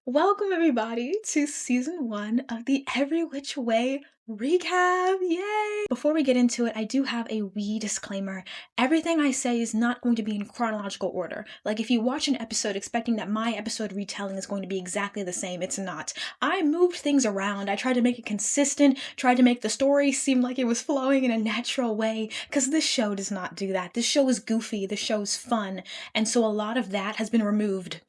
Welcome everybody to season 1 of the Every Which Way recap. Yay! Before we get into it, I do have a wee disclaimer. Everything I say is not going to be in chronological order. Like if you watch an episode expecting that my episode retelling is going to be exactly the same, it's not. I moved things around. I tried to make it consistent, tried to make the story seem like it was flowing in a natural way, because this show does not do that. This show is goofy, this show is fun, and so a lot of that has been removed.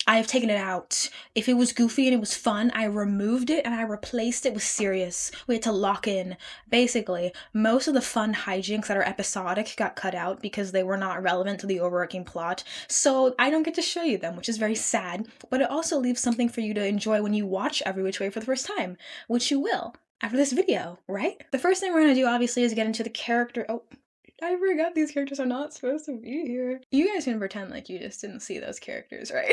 I have taken it out. If it was goofy and it was fun, I removed it and I replaced it with serious. We had to lock in. Basically, most of the fun hijinks that are episodic got cut out because they were not relevant to the overarching plot. So I don't get to show you them, which is very sad. But it also leaves something for you to enjoy when you watch Every Which Way for the first time, which you will after this video, right? The first thing we're gonna do, obviously, is get into the character. Oh, I forgot these characters are not supposed to be here. You guys can pretend like you just didn't see those characters, right?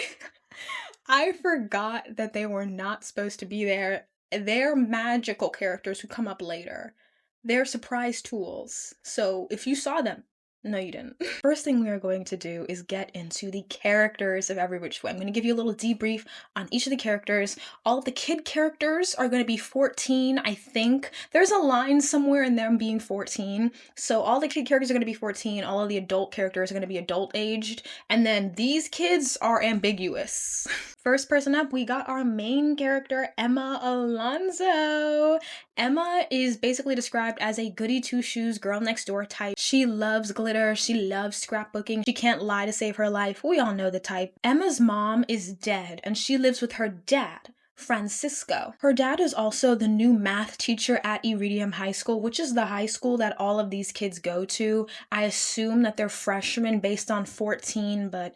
I forgot that they were not supposed to be there. They're magical characters who come up later. They're surprise tools. So if you saw them, no, you didn't. First thing we are going to do is get into the characters of Every Which Way. I'm going to give you a little debrief on each of the characters. All of the kid characters are going to be 14, I think. There's a line somewhere in them being 14. So all the kid characters are going to be 14. All of the adult characters are going to be adult-aged. And then these kids are ambiguous. First person up, we got our main character, Emma Alonso. Emma is basically described as a goody two-shoes girl next door type. She loves glitter, she loves scrapbooking, she can't lie to save her life. We all know the type. Emma's mom is dead and she lives with her dad, Francisco. Her dad is also the new math teacher at Iridium High School, which is the high school that all of these kids go to. I assume that they're freshmen based on 14, but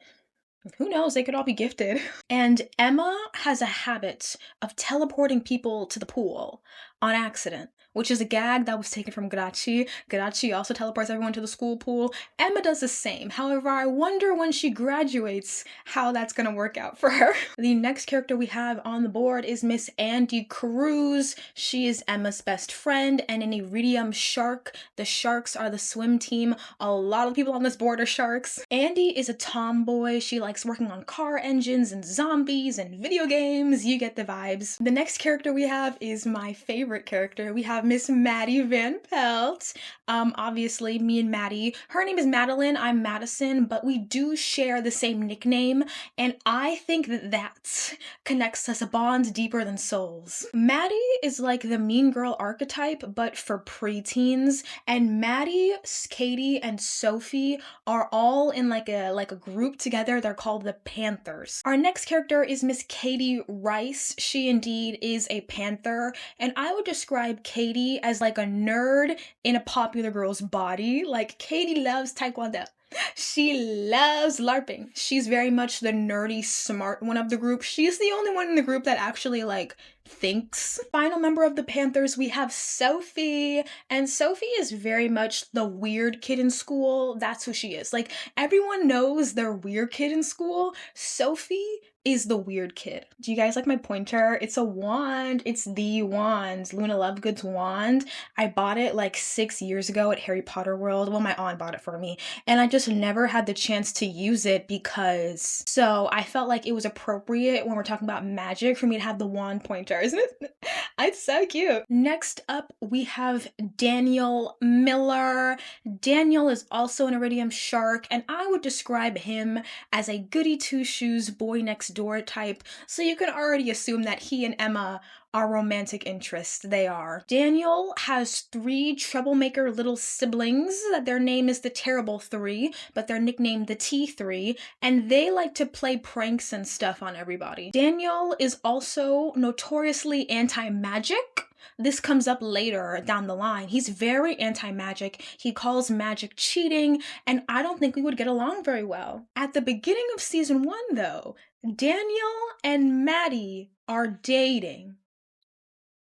who knows, they could all be gifted. And Emma has a habit of teleporting people to the pool on accident, which is a gag that was taken from Grachi. Grachi also teleports everyone to the school pool. Emma does the same. However, I wonder when she graduates how that's gonna work out for her. The next character we have on the board is Miss Andy Cruz. She is Emma's best friend and an Iridium shark. The sharks are the swim team. A lot of people on this board are sharks. Andy is a tomboy. She likes working on car engines and zombies and video games. You get the vibes. The next character we have is my favorite character. We have Miss Maddie Van Pelt. Obviously, me and Maddie. Her name is Madeline. I'm Madison, but we do share the same nickname, and I think that connects us a bond deeper than souls. Maddie is like the mean girl archetype, but for preteens, and Maddie, Katie, and Sophie are all in like a group together. They're called the Panthers. Our next character is Miss Katie Rice. She indeed is a panther, and I would describe Katie as like a nerd in a popular girl's body. Like, Katie loves Taekwondo. She loves LARPing. She's very much the nerdy, smart one of the group. She's the only one in the group that actually, like, thinks. Final member of the Panthers, we have Sophie. And Sophie is very much the weird kid in school. That's who she is. Like, everyone knows they're weird kid in school. Sophie is the weird kid. Do you guys like my pointer? It's a wand. It's the wand. Luna Lovegood's wand. I bought it like 6 years ago at Harry Potter World. Well, my aunt bought it for me. And I just never had the chance to use it because... So I felt like it was appropriate when we're talking about magic for me to have the wand pointer, isn't it? It's so cute. Next up, we have Daniel Miller. Daniel is also an Iridium shark, and I would describe him as a goody two-shoes boy next door type, so you can already assume that he and Emma are romantic interests. They are. Daniel has 3 troublemaker little siblings that their name is the Terrible Three, but they're nicknamed the T3, and they like to play pranks and stuff on everybody. Daniel is also notoriously anti-magic. This comes up later down the line. He's very anti-magic. He calls magic cheating, and I don't think we would get along very well. At the beginning of season 1, though, Daniel and Maddie are dating.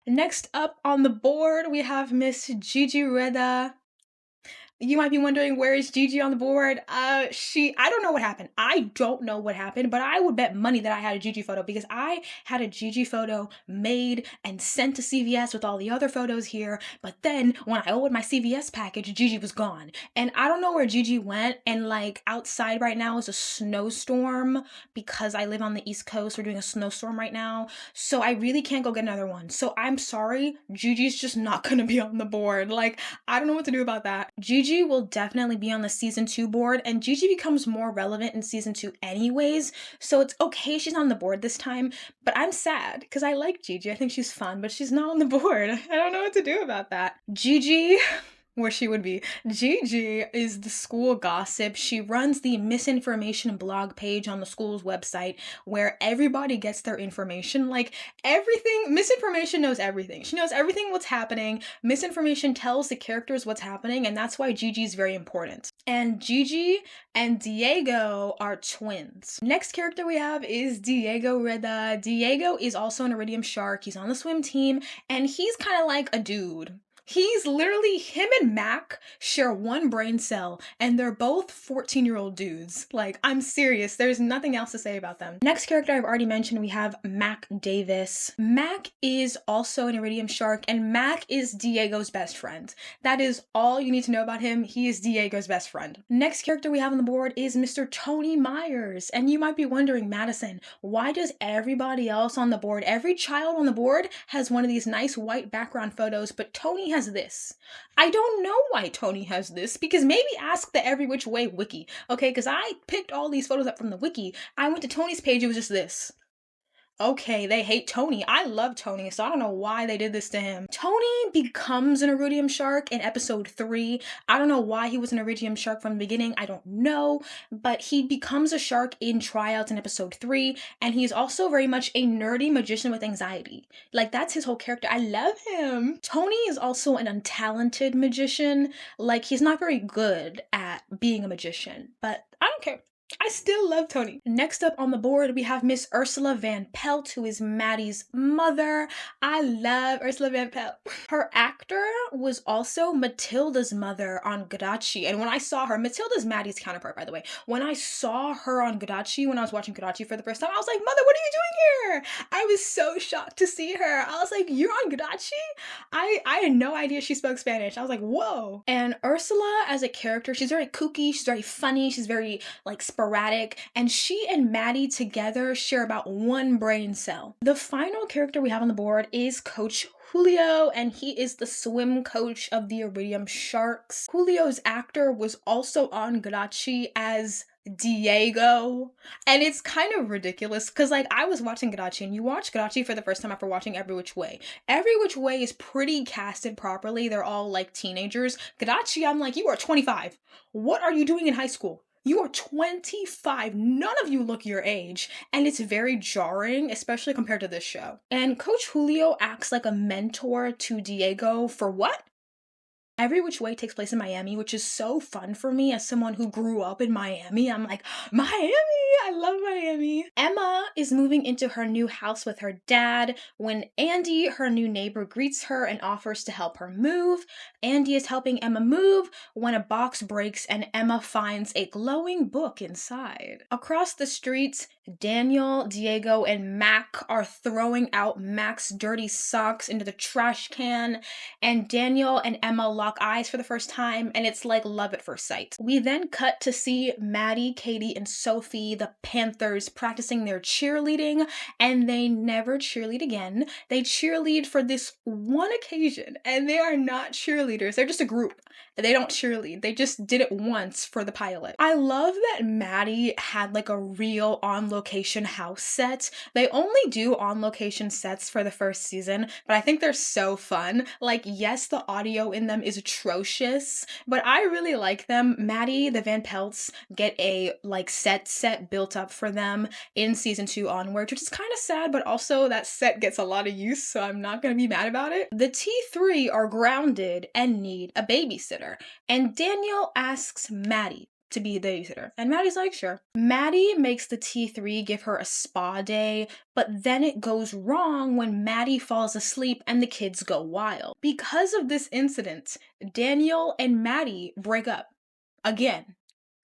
Next up on the board, we have Miss Gigi Reda. You might be wondering, where is Gigi on the board? I don't know what happened. I don't know what happened, but I would bet money that I had a Gigi photo because I had a Gigi photo made and sent to CVS with all the other photos here. But then when I opened my CVS package, Gigi was gone. And I don't know where Gigi went. And like outside right now is a snowstorm because I live on the East Coast. We're doing a snowstorm right now. So I really can't go get another one. So I'm sorry, Gigi's just not gonna be on the board. Like, I don't know what to do about that. Gigi will definitely be on the season 2 board, and Gigi becomes more relevant in season 2 anyways, so it's okay she's on the board this time, but I'm sad because I like Gigi. I think she's fun, but she's not on the board. I don't know what to do about that. Gigi, where she would be. Gigi is the school gossip. She runs the misinformation blog page on the school's website where everybody gets their information. Like everything, misinformation knows everything. She knows everything what's happening. Misinformation tells the characters what's happening, and that's why Gigi's very important. And Gigi and Diego are twins. Next character we have is Diego Reda. Diego is also an iridium shark. He's on the swim team, and he's kind of like a dude. He's literally, him and Mac share one brain cell, and they're both 14-year-old dudes. Like, I'm serious. There's nothing else to say about them. Next character I've already mentioned, we have Mac Davis. Mac is also an iridium shark, and Mac is Diego's best friend. That is all you need to know about him. He is Diego's best friend. Next character we have on the board is Mr. Tony Myers. And you might be wondering, Madison, why does everybody else on the board, every child on the board has one of these nice white background photos, but Tony has this? I don't know why Tony has this, because maybe ask the Every Which Way wiki, okay? Because I picked all these photos up from the wiki. I went to Tony's page, it was just this. Okay, they hate Tony. I love Tony, so I don't know why they did this to him. Tony becomes an iridium shark in episode 3. I don't know why he was an iridium shark from the beginning. I don't know, but he becomes a shark in tryouts in episode 3, and he's also very much a nerdy magician with anxiety. Like, that's his whole character. I love him. Tony is also an untalented magician. Like, he's not very good at being a magician, but I don't care. I still love Tony. Next up on the board, we have Miss Ursula Van Pelt, who is Maddie's mother. I love Ursula Van Pelt. Her actor was also Matilda's mother on Gadachi. And when I saw her, Matilda's Maddie's counterpart, by the way. When I saw her on Gadachi, when I was watching Gadachi for the first time, I was like, Mother, what are you doing here? I was so shocked to see her. I was like, you're on Gadachi? I had no idea she spoke Spanish. I was like, whoa. And Ursula as a character, she's very kooky, she's very funny, she's very like sporadic, and she and Maddie together share about one brain cell. The final character we have on the board is Coach Julio, and he is the swim coach of the Iridium Sharks. Julio's actor was also on Gadachi as Diego, and it's kind of ridiculous because like I was watching Gadachi, and you watch Gadachi for the first time after watching Every Which Way. Every Which Way is pretty casted properly. They're all like teenagers. Gadachi, I'm like, you are 25. What are you doing in high school? You are 25. None of you look your age. And it's very jarring, especially compared to this show. And Coach Julio acts like a mentor to Diego for what? Every Which Way takes place in Miami, which is so fun for me as someone who grew up in Miami. I'm like, Miami! I love Miami. Emma is moving into her new house with her dad when Andy, her new neighbor, greets her and offers to help her move. Andy is helping Emma move when a box breaks and Emma finds a glowing book inside. Across the streets, Daniel, Diego, and Mac are throwing out Mac's dirty socks into the trash can, and Daniel and Emma lock eyes for the first time, and it's like love at first sight. We then cut to see Maddie, Katie, and Sophie, the Panthers, practicing their cheerleading, and they never cheerlead again. They cheerlead for this one occasion, and they are not cheerleaders. They're just a group. They don't cheerlead. They just did it once for the pilot. I love that Maddie had like a real on-location house set. They only do on-location sets for the first season, but I think they're so fun. Like, yes, the audio in them is atrocious, but I really like them. Maddie, the Van Pelts, get a like set built up for them in season 2 onwards, which is kind of sad, but also that set gets a lot of use, so I'm not gonna be mad about it. The T3 are grounded and need a babysitter, and Daniel asks Maddie, to be the babysitter. And Maddie's like, sure. Maddie makes the T3 give her a spa day, but then it goes wrong when Maddie falls asleep and the kids go wild. Because of this incident, Daniel and Maddie break up. Again.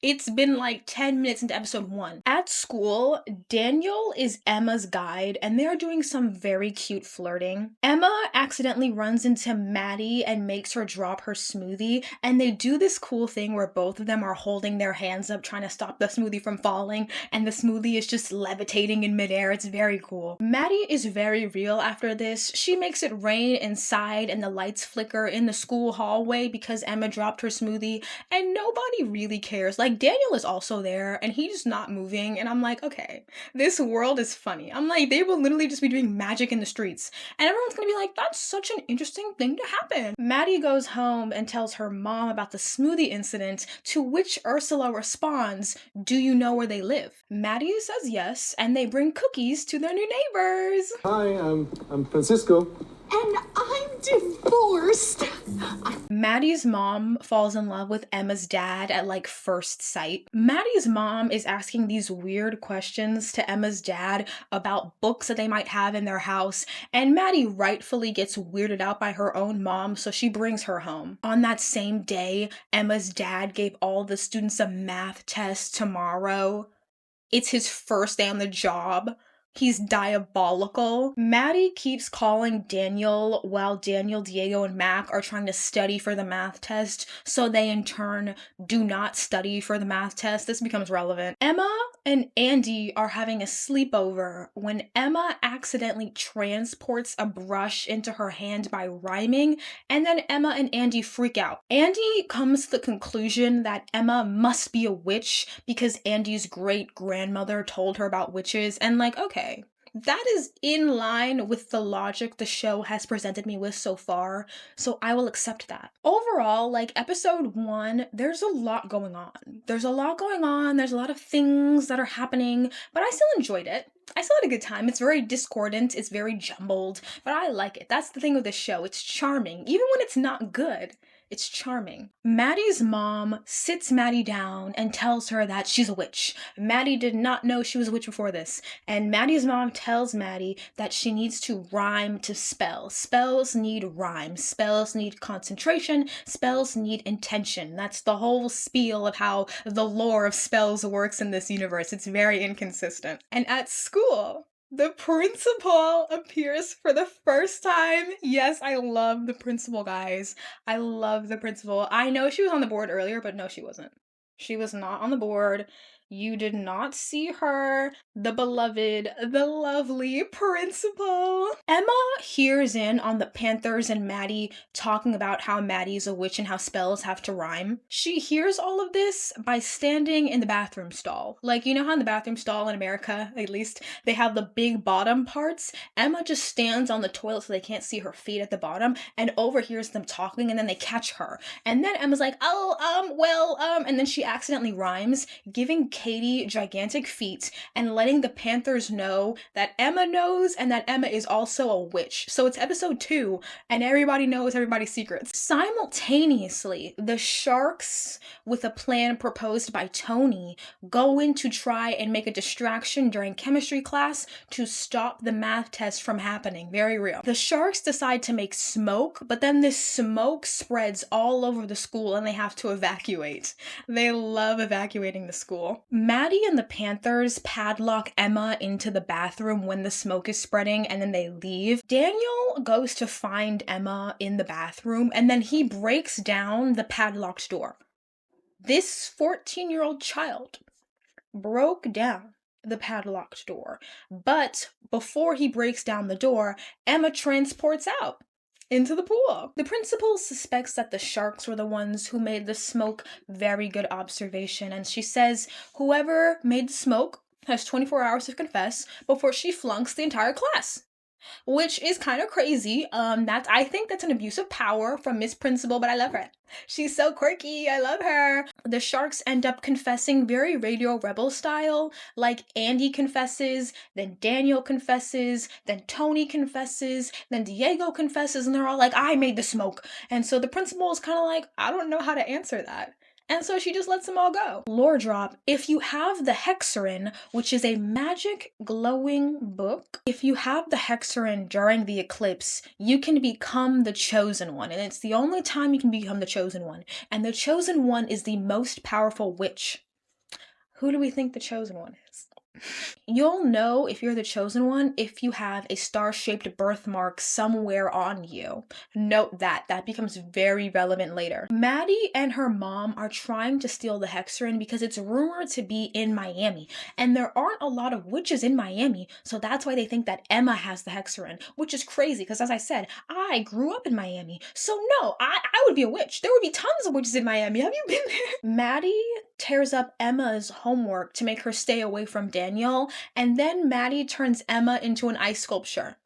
It's been like 10 minutes into episode 1. At school, Daniel is Emma's guide and they're doing some very cute flirting. Emma accidentally runs into Maddie and makes her drop her smoothie, and they do this cool thing where both of them are holding their hands up trying to stop the smoothie from falling, and the smoothie is just levitating in midair. It's very cool. Maddie is very real after this. She makes it rain inside and the lights flicker in the school hallway because Emma dropped her smoothie, and nobody really cares. Like, Daniel is also there and he's not moving, and I'm like, okay, this world is funny. I'm like, they will literally just be doing magic in the streets and everyone's gonna be like, that's such an interesting thing to happen. Maddie goes home and tells her mom about the smoothie incident, to which Ursula responds, do you know where they live? Maddie says yes, and they bring cookies to their new neighbors. Hi, I'm Francisco. And I'm divorced. Maddie's mom falls in love with Emma's dad at like first sight. Maddie's mom is asking these weird questions to Emma's dad about books that they might have in their house, and Maddie rightfully gets weirded out by her own mom, so she brings her home. On that same day, Emma's dad gave all the students a math test tomorrow. It's his first day on the job. He's diabolical. Maddie keeps calling Daniel while Daniel, Diego, and Mac are trying to study for the math test, so they in turn do not study for the math test. This becomes relevant. Emma and Andy are having a sleepover when Emma accidentally transports a brush into her hand by rhyming, and then Emma and Andy freak out. Andy comes to the conclusion that Emma must be a witch because Andy's great-grandmother told her about witches, and like, okay, that is in line with the logic the show has presented me with so far, so I will accept that. Overall, like, episode 1, there's a lot going on. There's a lot of things that are happening, but I still enjoyed it. I still had a good time. It's very discordant, it's very jumbled, but I like it. That's the thing with this show. It's charming. Even when it's not good, it's charming. Maddie's mom sits Maddie down and tells her that she's a witch. Maddie did not know she was a witch before this. And Maddie's mom tells Maddie that she needs to rhyme to spell. Spells need rhyme. Spells need concentration. Spells need intention. That's the whole spiel of how the lore of spells works in this universe. It's very inconsistent. And at school, the principal appears for the first time. Yes, I love the principal, guys. I love the principal. I know she was on the board earlier, but no, she wasn't. She was not on the board. You did not see her, the beloved, the lovely principal. Emma hears in on the Panthers and Maddie talking about how Maddie's a witch and how spells have to rhyme. She hears all of this by standing in the bathroom stall. Like, you know how in the bathroom stall in America, at least, they have the big bottom parts? Emma just stands on the toilet so they can't see her feet at the bottom and overhears them talking, and then they catch her. And then Emma's like, and then she accidentally rhymes, giving Katie gigantic feet and letting the Panthers know that Emma knows and that Emma is also a witch. So it's episode 2 and everybody knows everybody's secrets. Simultaneously, the Sharks, with a plan proposed by Tony, go in to try and make a distraction during chemistry class to stop the math test from happening. Very real. The Sharks decide to make smoke, but then this smoke spreads all over the school and they have to evacuate. They love evacuating the school. Maddie and the Panthers padlock Emma into the bathroom when the smoke is spreading, and then they leave. Daniel goes to find Emma in the bathroom, and then he breaks down the padlocked door. This 14-year-old child broke down the padlocked door, but before he breaks down the door, Emma transports out into the pool. The principal suspects that the Sharks were the ones who made the smoke. Very good observation. And she says whoever made the smoke has 24 hours to confess before she flunks the entire class. Which is kind of crazy. I think that's an abuse of power from Miss Principal, but I love her. She's so quirky. I love her. The Sharks end up confessing very Radio Rebel style. Like, Andy confesses, then Daniel confesses, then Tony confesses, then Diego confesses, and they're all like, I made the smoke. And so the principal is kind of like, I don't know how to answer that. And so she just lets them all go. Lore drop, if you have the Hexerin, which is a magic glowing book, if you have the Hexerin during the eclipse, you can become the Chosen One. And it's the only time you can become the Chosen One. And the Chosen One is the most powerful witch. Who do we think the Chosen One is? You'll know if you're the Chosen One if you have a star-shaped birthmark somewhere on you. Note that. That becomes very relevant later. Maddie and her mom are trying to steal the Hexerin because it's rumored to be in Miami. And there aren't a lot of witches in Miami, so that's why they think that Emma has the Hexerin, which is crazy because, as I said, I grew up in Miami. So no, I would be a witch. There would be tons of witches in Miami. Have you been there? Maddie tears up Emma's homework to make her stay away from Daniel, and then Maddie turns Emma into an ice sculpture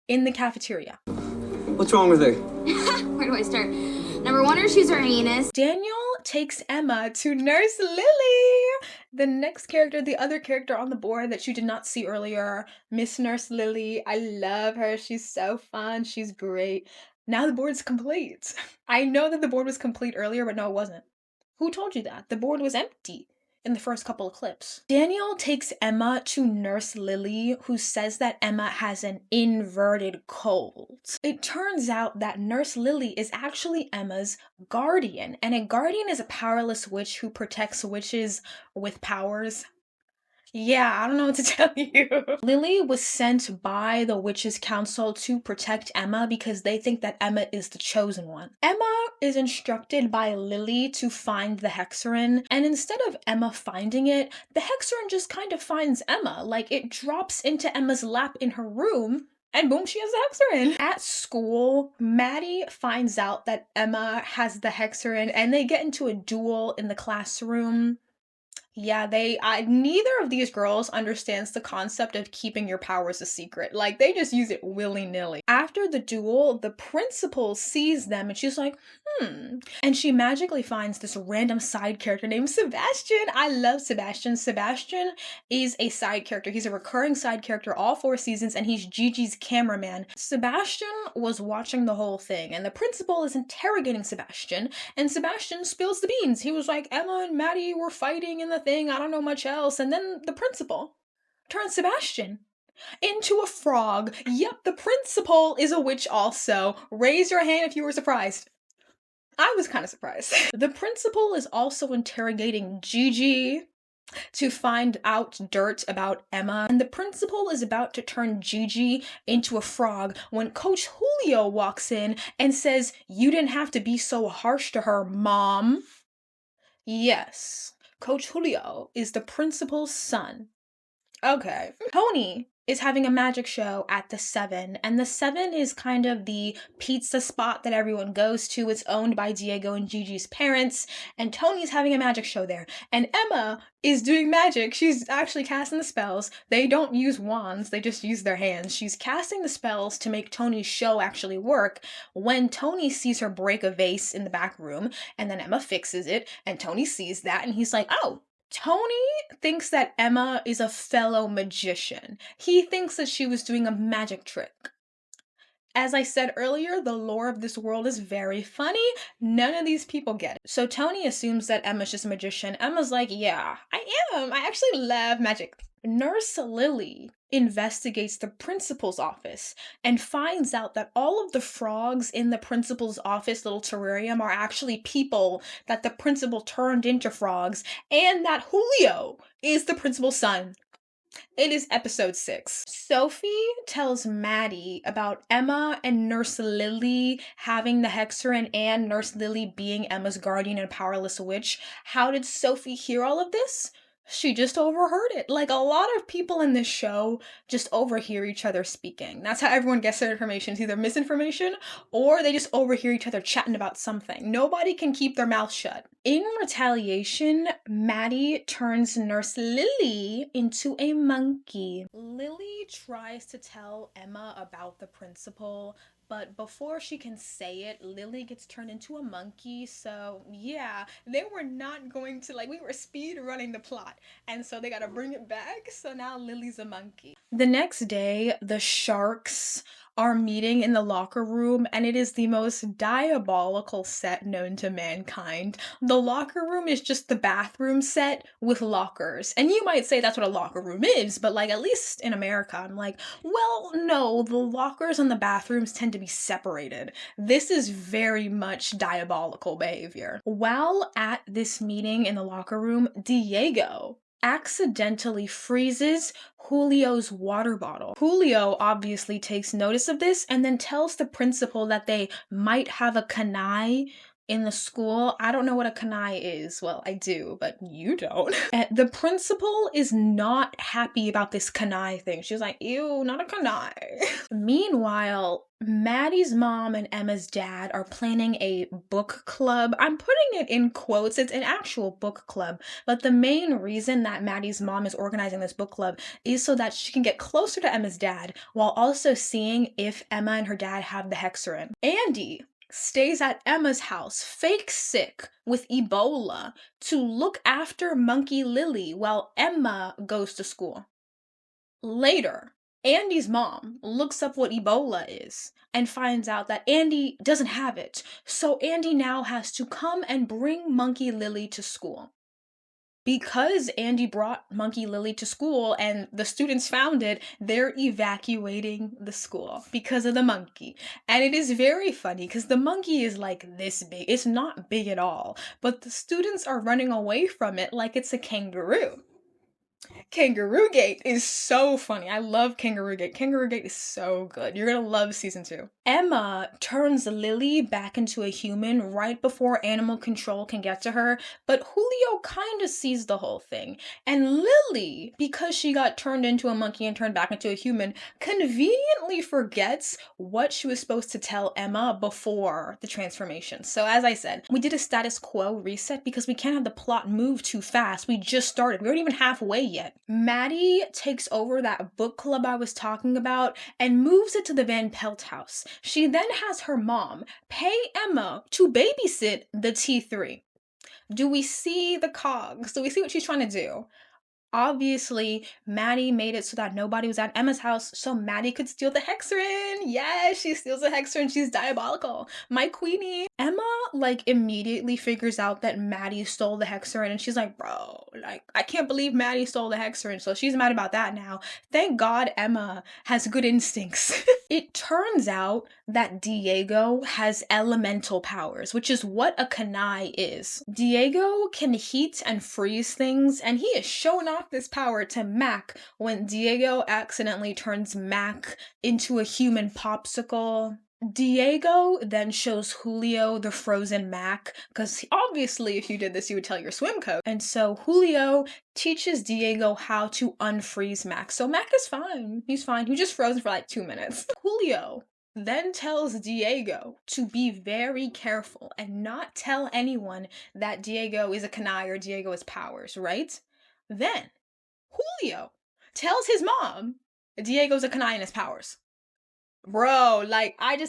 in the cafeteria. What's wrong with her? Where do I start? Number one, her shoes are heinous. Daniel takes Emma to Nurse Lily. The next character, the other character on the board that you did not see earlier, Miss Nurse Lily. I love her. She's so fun. She's great. Now the board's complete. I know that the board was complete earlier, but no, it wasn't. Who told you that? The board was empty in the first couple of clips. Daniel takes Emma to Nurse Lily, who says that Emma has an inverted cold. It turns out that Nurse Lily is actually Emma's guardian, and a guardian is a powerless witch who protects witches with powers. Yeah, I don't know what to tell you. Lily was sent by the Witches' Council to protect Emma because they think that Emma is the chosen one. Emma is instructed by Lily to find the Hexerin, and instead of Emma finding it, the Hexerin just kind of finds Emma. Like, it drops into Emma's lap in her room, and boom, she has the Hexerin. At school, Maddie finds out that Emma has the Hexerin, and they get into a duel in the classroom. Yeah, neither of these girls understands the concept of keeping your powers a secret. Like, they just use it willy-nilly. After the duel, the principal sees them and she's like, and she magically finds this random side character named Sebastian. I love Sebastian. Sebastian is a side character. He's a recurring side character all 4 seasons, and he's Gigi's cameraman. Sebastian was watching the whole thing, and the principal is interrogating Sebastian, and Sebastian spills the beans. He was like, Emma and Maddie were fighting in the thing, I don't know much else. And then the principal turns Sebastian into a frog. Yep, the principal is a witch also. Raise your hand if you were surprised. I was kind of surprised. The principal is also interrogating Gigi to find out dirt about Emma, and the principal is about to turn Gigi into a frog when Coach Julio walks in and says, "You didn't have to be so harsh to her, Mom." Yes, Coach Julio is the principal's son. Okay. Tony is having a magic show at the 7, and the 7 is kind of the pizza spot that everyone goes to. It's owned by Diego and Gigi's parents, and Tony's having a magic show there. And Emma is doing magic. She's actually casting the spells. They don't use wands, they just use their hands. She's casting the spells to make Tony's show actually work when Tony sees her break a vase in the back room, and then Emma fixes it, and Tony sees that, and he's like, oh, Tony thinks that Emma is a fellow magician. He thinks that she was doing a magic trick. As I said earlier, the lore of this world is very funny. None of these people get it. So Tony assumes that Emma's just a magician. Emma's like, yeah, I am. I actually love magic. Nurse Lily investigates the principal's office and finds out that all of the frogs in the principal's office little terrarium are actually people that the principal turned into frogs, and that Julio is the principal's son. It is episode 6. Sophie tells Maddie about Emma and Nurse Lily having the Hexerin and Nurse Lily being Emma's guardian and powerless witch. How did Sophie hear all of this? She just overheard it. Like, a lot of people in this show just overhear each other speaking. That's how everyone gets their information. It's either misinformation or they just overhear each other chatting about something. Nobody can keep their mouth shut. In retaliation, Maddie turns Nurse Lily into a monkey. Lily tries to tell Emma about the principal, but before she can say it, Lily gets turned into a monkey. So yeah, they were not going to, we were speed running the plot, and so they gotta bring it back. So now Lily's a monkey. The next day, the sharks are meeting in the locker room, and it is the most diabolical set known to mankind. The locker room is just the bathroom set with lockers. And you might say that's what a locker room is, but like, at least in America, I'm like, well, no, the lockers and the bathrooms tend to be separated. This is very much diabolical behavior. While at this meeting in the locker room, Diego accidentally freezes Julio's water bottle. Julio obviously takes notice of this and then tells the principal that they might have a canaille in the school. I don't know what a canaille is. Well, I do, but you don't. And the principal is not happy about this canaille thing. She's like, ew, not a canaille. Meanwhile, Maddie's mom and Emma's dad are planning a book club. I'm putting it in quotes. It's an actual book club. But the main reason that Maddie's mom is organizing this book club is so that she can get closer to Emma's dad while also seeing if Emma and her dad have the hexarin. Andy stays at Emma's house, fake sick with Ebola, to look after Monkey Lily while Emma goes to school. Later, Andy's mom looks up what Ebola is and finds out that Andy doesn't have it. So Andy now has to come and bring Monkey Lily to school. Because Andy brought Monkey Lily to school and the students found it, they're evacuating the school because of the monkey. And it is very funny because the monkey is like this big. It's not big at all, but the students are running away from it like it's a kangaroo. Kangaroo Gate is so funny. I love Kangaroo Gate. Kangaroo Gate is so good. You're gonna love season 2. Emma turns Lily back into a human right before animal control can get to her, but Julio kind of sees the whole thing. And Lily, because she got turned into a monkey and turned back into a human, conveniently forgets what she was supposed to tell Emma before the transformation. So as I said, we did a status quo reset because we can't have the plot move too fast. We just started. We aren't even halfway yet. Maddie takes over that book club I was talking about and moves it to the Van Pelt house. She then has her mom pay Emma to babysit the T3. Do we see the cogs? Do we see what she's trying to do? Obviously, Maddie made it so that nobody was at Emma's house, so Maddie could steal the hexarin. Yes, she steals the hexarin. She's diabolical. My queenie. Emma, immediately figures out that Maddie stole the hexarin, and she's like, bro, I can't believe Maddie stole the hexarin, so she's mad about that now. Thank God Emma has good instincts. It turns out that Diego has elemental powers, which is what a canaille is. Diego can heat and freeze things, and he is showing off this power to Mac when Diego accidentally turns Mac into a human popsicle. Diego then shows Julio the frozen Mac, because obviously if you did this you would tell your swim coach. And so Julio teaches Diego how to unfreeze Mac. So Mac is fine. He's fine. He just frozen for 2 minutes. Julio then tells Diego to be very careful and not tell anyone that Diego is a canaille or Diego has powers, right? Then Julio tells his mom Diego's a canaille and his powers. Bro, I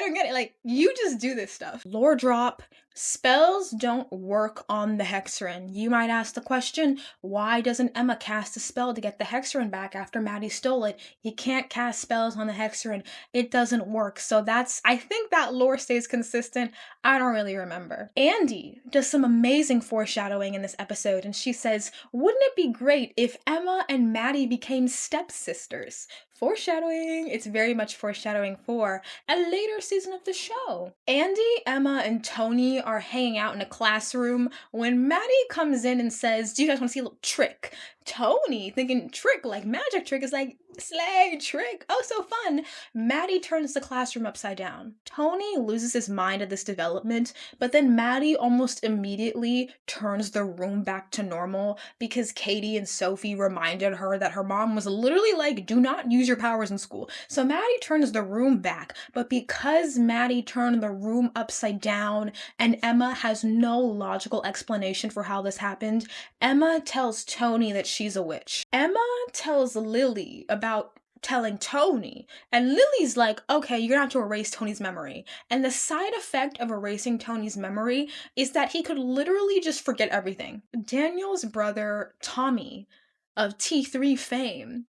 don't get it. You just do this stuff. Lore drop. Spells don't work on the hexarin. You might ask the question, why doesn't Emma cast a spell to get the hexarin back after Maddie stole it? You can't cast spells on the hexarin. It doesn't work. So I think that lore stays consistent. I don't really remember. Andy does some amazing foreshadowing in this episode, and she says, wouldn't it be great if Emma and Maddie became stepsisters? Foreshadowing. It's very much foreshadowing for a later season of the show. Andy, Emma, and Tony are hanging out in a classroom when Maddie comes in and says, do you guys want to see a little trick? Tony, thinking trick, magic trick, is like, slay, trick, oh so fun. Maddie turns the classroom upside down. Tony loses his mind at this development, but then Maddie almost immediately turns the room back to normal because Katie and Sophie reminded her that her mom was literally like, do not use your powers in school. So Maddie turns the room back, but because Maddie turned the room upside down and Emma has no logical explanation for how this happened, Emma tells Tony that she's a witch. Emma tells Lily about telling Tony, and Lily's like, okay, you're gonna have to erase Tony's memory. And the side effect of erasing Tony's memory is that he could literally just forget everything. Daniel's brother, Tommy, of T3 fame,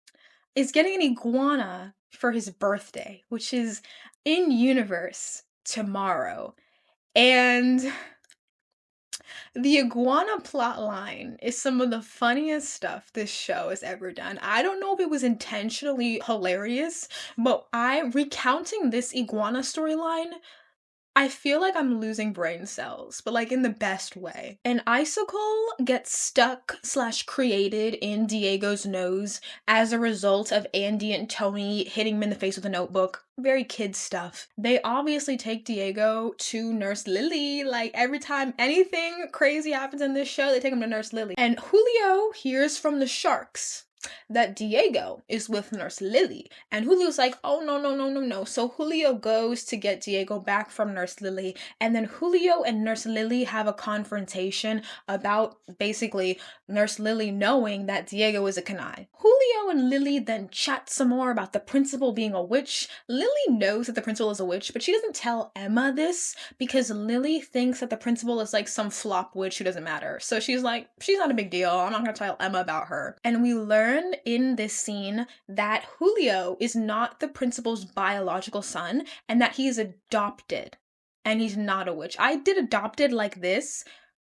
is getting an iguana for his birthday, which is in universe tomorrow. And the iguana plotline is some of the funniest stuff this show has ever done. I don't know if it was intentionally hilarious, but recounting this iguana storyline, I feel like I'm losing brain cells, but like in the best way. An icicle gets stuck/created in Diego's nose as a result of Andy and Tony hitting him in the face with a notebook. Very kid stuff. They obviously take Diego to Nurse Lily. Like every time anything crazy happens in this show, they take him to Nurse Lily. And Julio hears from the sharks that Diego is with Nurse Lily. And Julio's like, oh, no, no, no, no, no. So Julio goes to get Diego back from Nurse Lily. And then Julio and Nurse Lily have a confrontation about basically Nurse Lily knowing that Diego is a canaille. Julio and Lily then chat some more about the principal being a witch. Lily knows that the principal is a witch, but she doesn't tell Emma this because Lily thinks that the principal is like some flop witch who doesn't matter. So she's like, she's not a big deal. I'm not gonna tell Emma about her. And we learn in this scene that Julio is not the principal's biological son and that he is adopted and he's not a witch. I did adopted like this.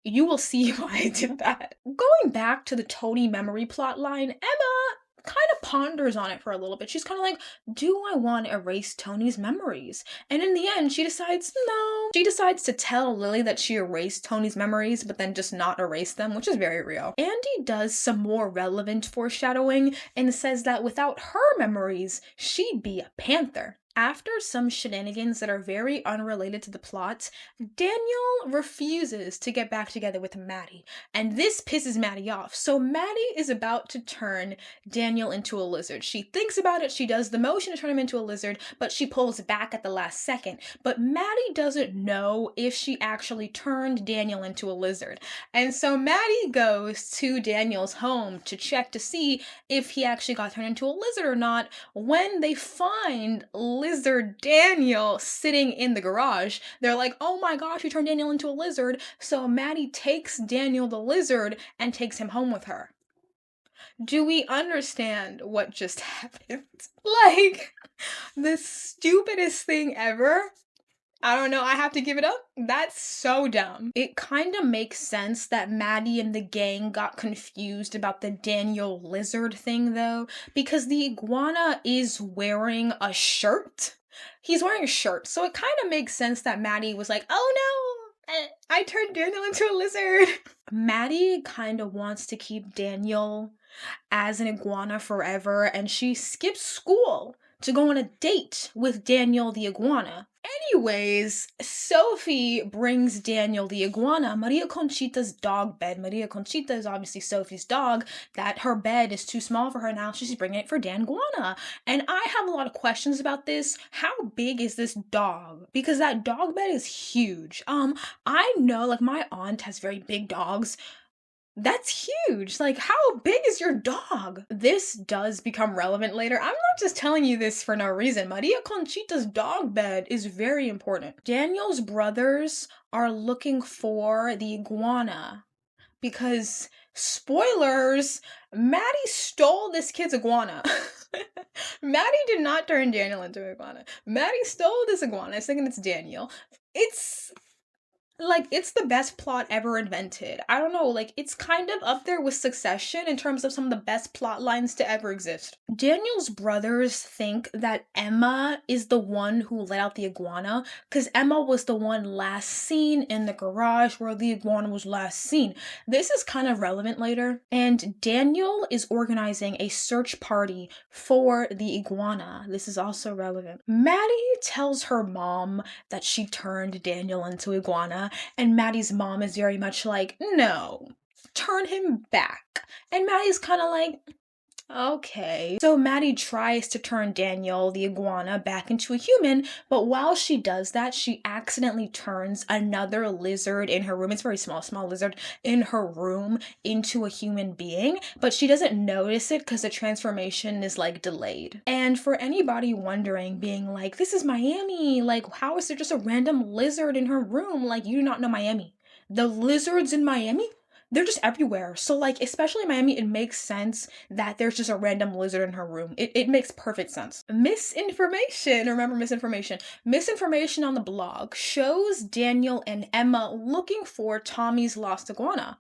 You will see why I did that. Going back to the Tony memory plotline, Emma kind of ponders on it for a little bit. She's kind of like, do I want to erase Tony's memories? And in the end, she decides no. She decides to tell Lily that she erased Tony's memories, but then just not erase them, which is very real. Andy does some more relevant foreshadowing and says that without her memories, she'd be a panther. After some shenanigans that are very unrelated to the plot, Daniel refuses to get back together with Maddie, and this pisses Maddie off. So Maddie is about to turn Daniel into a lizard. She thinks about it, she does the motion to turn him into a lizard, but she pulls back at the last second. But Maddie doesn't know if she actually turned Daniel into a lizard. And so Maddie goes to Daniel's home to check to see if he actually got turned into a lizard or not. When they find lizard Daniel sitting in the garage, they're like, oh my gosh, you turned Daniel into a lizard. So Maddie takes Daniel the lizard and takes him home with her. Do we understand what just happened? Like, the stupidest thing ever. I don't know, I have to give it up. That's so dumb. It kind of makes sense that Maddie and the gang got confused about the Daniel lizard thing though, because the iguana is wearing a shirt. He's wearing a shirt, so it kind of makes sense that Maddie was like, oh no, I turned Daniel into a lizard. Maddie kind of wants to keep Daniel as an iguana forever, and she skips school to go on a date with Daniel the iguana. Anyways, Sophie brings Daniel the iguana Maria Conchita's dog bed. Maria Conchita is obviously Sophie's dog, that her bed is too small for her now, so she's bringing it for Dan Guana. And I have a lot of questions about this. How big is this dog? Because that dog bed is huge. I know, like, my aunt has very big dogs. That's huge. Like, how big is your dog? This does become relevant later. I'm not just telling you this for no reason. Maria Conchita's dog bed is very important. Daniel's brothers are looking for the iguana because, spoilers, Maddie stole this kid's iguana. Maddie did not turn Daniel into an iguana. Maddie stole this iguana. I was thinking it's Daniel. It's the best plot ever invented. I don't know, like, it's kind of up there with Succession in terms of some of the best plot lines to ever exist. Daniel's brothers think that Emma is the one who let out the iguana, because Emma was the one last seen in the garage where the iguana was last seen. This is kind of relevant later, and Daniel is organizing a search party for the iguana. This is also relevant. Maddie tells her mom that she turned Daniel into iguana, and Maddie's mom is very much like, no, turn him back. And Maddie's kind of like, okay. So Maddie tries to turn Daniel, the iguana, back into a human, but while she does that, she accidentally turns another lizard in her room. It's a very small lizard in her room into a human being, but she doesn't notice it because the transformation is like delayed. And for anybody wondering, being like, this is Miami, like, how is there just a random lizard in her room? Like, you do not know Miami. The lizards in Miami, they're just everywhere. So like, especially in Miami, it makes sense that there's just a random lizard in her room. It makes perfect sense. Misinformation, remember misinformation. Misinformation on the blog shows Daniel and Emma looking for Tommy's lost iguana.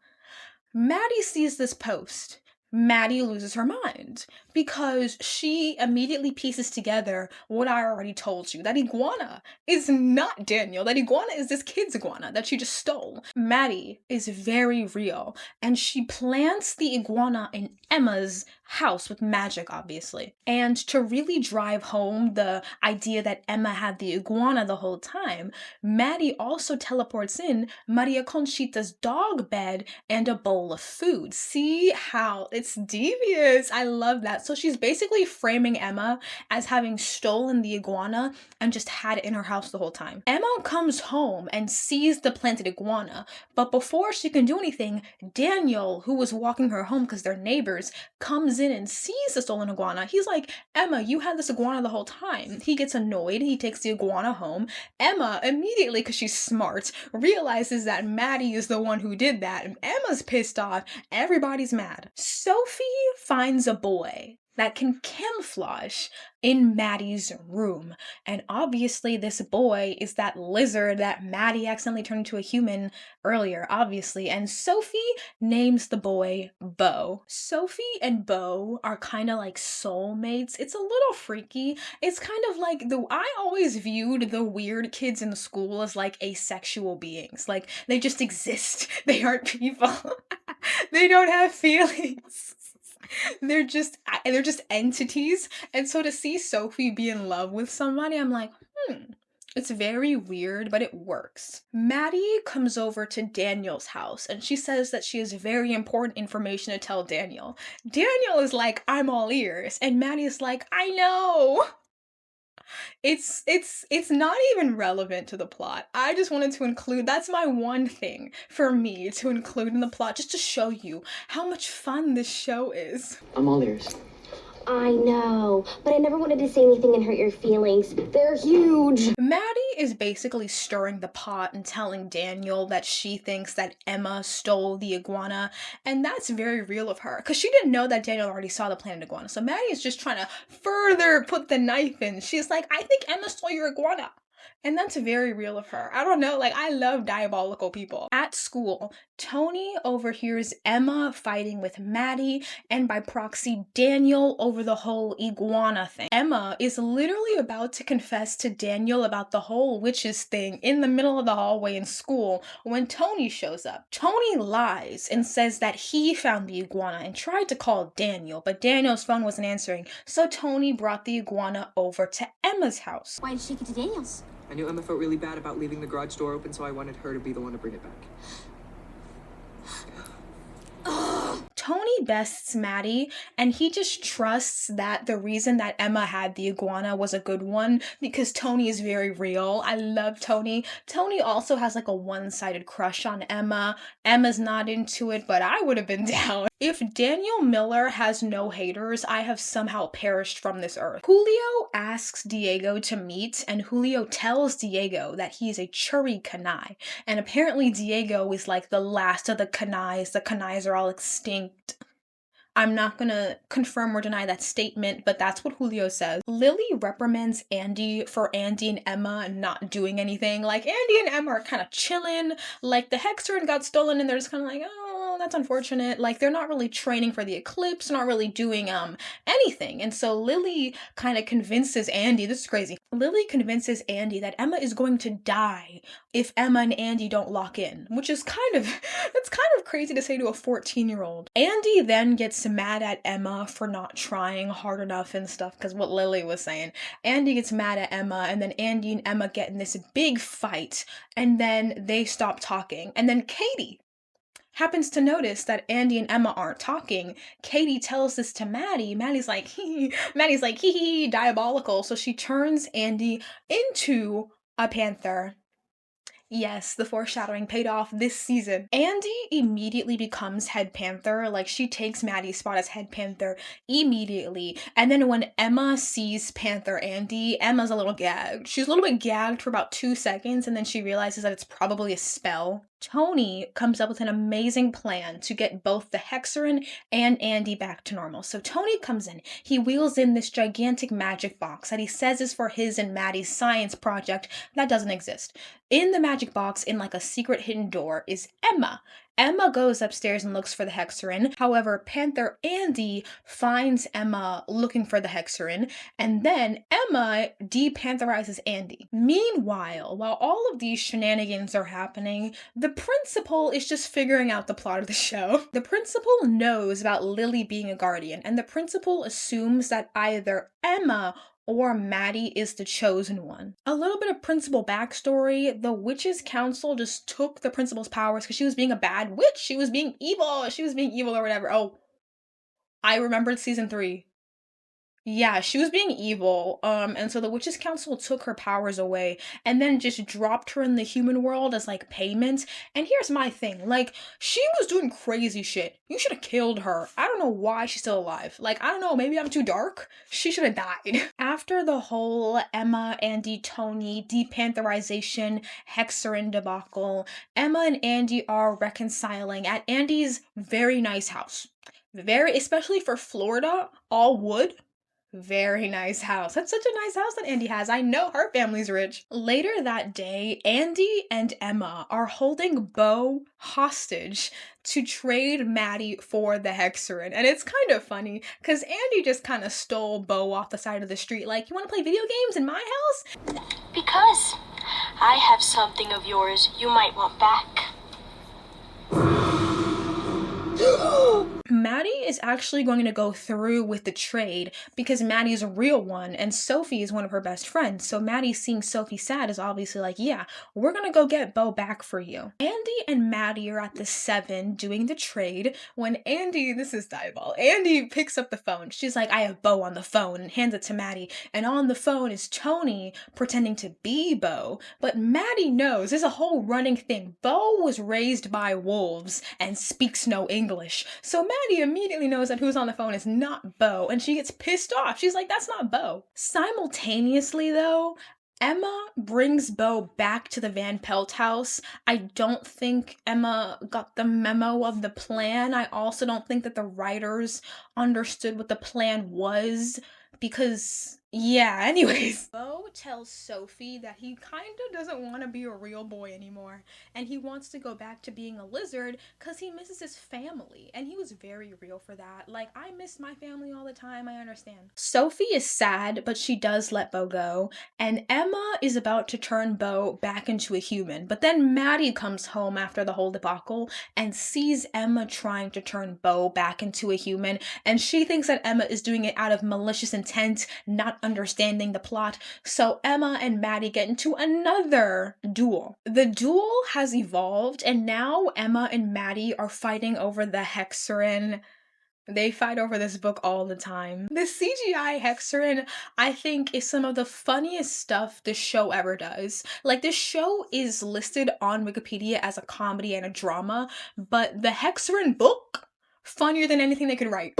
Maddie sees this post. Maddie loses her mind because she immediately pieces together what I already told you. That iguana is not Daniel. That iguana is this kid's iguana that she just stole. Maddie is very real, and she plants the iguana in Emma's house with magic, obviously. And to really drive home the idea that Emma had the iguana the whole time, Maddie also teleports in Maria Conchita's dog bed and a bowl of food. See how it's devious. I love that. So she's basically framing Emma as having stolen the iguana and just had it in her house the whole time. Emma comes home and sees the planted iguana, but before she can do anything, Daniel, who was walking her home because they're neighbors, comes in and sees the stolen iguana. He's like, Emma, you had this iguana the whole time. He gets annoyed. He takes the iguana home. Emma, immediately, because she's smart, realizes that Maddie is the one who did that, and Emma's pissed off. Everybody's mad. Sophie finds a boy that can camouflage in Maddie's room. And obviously this boy is that lizard that Maddie accidentally turned into a human earlier, obviously. And Sophie names the boy Bo. Sophie and Bo are kind of like soulmates. It's a little freaky. It's kind of like I always viewed the weird kids in the school as like asexual beings. Like they just exist. They aren't people. They don't have feelings. They're just entities. And so to see Sophie be in love with somebody, I'm like, it's very weird, but it works. Maddie comes over to Daniel's house and she says that she has very important information to tell Daniel. Daniel is like, I'm all ears. And Maddie's like, I know. It's not even relevant to the plot. I just wanted to include, that's my one thing for me to include in the plot, just to show you how much fun this show is. I'm all ears. I know, but I never wanted to say anything and hurt your feelings. They're huge. Maddie is basically stirring the pot and telling Daniel that she thinks that Emma stole the iguana, and that's very real of her, because she didn't know that Daniel already saw the planted iguana. So Maddie is just trying to further put the knife in. She's like, I think Emma stole your iguana. And that's very real of her. I don't know, like, I love diabolical people. At school, Tony overhears Emma fighting with Maddie, and by proxy, Daniel over the whole iguana thing. Emma is literally about to confess to Daniel about the whole witches thing in the middle of the hallway in school when Tony shows up. Tony lies and says that he found the iguana and tried to call Daniel, but Daniel's phone wasn't answering, so Tony brought the iguana over to Emma's house. Why did she take it to Daniel's? I knew Emma felt really bad about leaving the garage door open, so I wanted her to be the one to bring it back. Tony bests Maddie, and he just trusts that the reason that Emma had the iguana was a good one because Tony is very real. I love Tony. Tony also has like a one-sided crush on Emma. Emma's not into it, but I would have been down. If Daniel Miller has no haters, I have somehow perished from this earth. Julio asks Diego to meet, and Julio tells Diego that he's a Churi Kanai. And apparently Diego is like the last of the Kanais. The Kanais are all extinct. I'm not gonna confirm or deny that statement, but that's what Julio says. Lily reprimands Andy for Andy and Emma not doing anything. Like, Andy and Emma are kind of chilling. Like, the Hexturn got stolen and they're just kind of like, oh, that's unfortunate. Like, they're not really training for the eclipse, not really doing anything. And so Lily kind of convinces Andy, this is crazy. Lily convinces Andy that Emma is going to die if Emma and Andy don't lock in, which is that's kind of crazy to say to a 14-year-old. Andy then gets mad at Emma for not trying hard enough and stuff, because what Lily was saying. Andy gets mad at Emma, and then Andy and Emma get in this big fight, and then they stop talking. And then Katie happens to notice that Andy and Emma aren't talking. Katie tells this to Maddie. Maddie's like, hee, diabolical. So she turns Andy into a panther. Yes, the foreshadowing paid off this season. Andy immediately becomes head panther. Like, she takes Maddie's spot as head panther immediately. And then when Emma sees Panther Andy, Emma's a little gagged. She's a little bit gagged for about 2 seconds, and then she realizes that it's probably a spell. Tony comes up with an amazing plan to get both the Hexerin and Andy back to normal. So Tony comes in, he wheels in this gigantic magic box that he says is for his and Maddie's science project that doesn't exist. In the magic box, in like a secret hidden door, is Emma. Emma goes upstairs and looks for the Hexerin. However, Panther Andy finds Emma looking for the Hexerin, and then Emma de-pantherizes Andy. Meanwhile, while all of these shenanigans are happening, the principal is just figuring out the plot of the show. The principal knows about Lily being a guardian, and the principal assumes that either Emma or Maddie is the chosen one. A little bit of principal backstory: the witches' council just took the principal's powers because she was being a bad witch. She was being evil or whatever. Oh, I remembered season 3. Yeah, she was being evil, and so the Witches' Council took her powers away and then just dropped her in the human world as, like, payment. And here's my thing, like, she was doing crazy shit. You should have killed her. I don't know why she's still alive. Like, I don't know, maybe I'm too dark? She should have died. After the whole Emma, Andy, Tony, depantherization, Hexerin debacle, Emma and Andy are reconciling at Andy's very nice house. Especially for Florida, all wood. Very nice house. That's such a nice house that Andy has. I know her family's rich. Later that day, Andy and Emma are holding Bo hostage to trade Maddie for the Hexerin. And it's kind of funny because Andy just kind of stole Bo off the side of the street. Like, you want to play video games in my house? Because I have something of yours you might want back. Maddie is actually going to go through with the trade because Maddie's a real one and Sophie is one of her best friends. So Maddie seeing Sophie sad is obviously like, yeah, we're gonna go get Bo back for you. Andy and Maddie are at the 7 doing the trade when Andy, this is diabolical, Andy picks up the phone. She's like, I have Bo on the phone, and hands it to Maddie. And on the phone is Tony pretending to be Bo. But Maddie knows, there's a whole running thing. Bo was raised by wolves and speaks no English. So Maddie immediately knows that who's on the phone is not Bo, and she gets pissed off. She's like, that's not Bo. Simultaneously, though, Emma brings Bo back to the Van Pelt house. I don't think Emma got the memo of the plan. I also don't think that the writers understood what the plan was because, yeah, anyways. Bo tells Sophie that he kind of doesn't want to be a real boy anymore, and he wants to go back to being a lizard because he misses his family, and he was very real for that. Like, I miss my family all the time, I understand. Sophie is sad, but she does let Bo go, and Emma is about to turn Bo back into a human, but then Maddie comes home after the whole debacle and sees Emma trying to turn Bo back into a human, and she thinks that Emma is doing it out of malicious intent, not understanding the plot. So Emma and Maddie get into another duel. The duel has evolved, and now Emma and Maddie are fighting over the Hexerin. They fight over this book all the time. The CGI Hexerin, I think, is some of the funniest stuff this show ever does. Like, this show is listed on Wikipedia as a comedy and a drama, but the Hexerin book, funnier than anything they could write.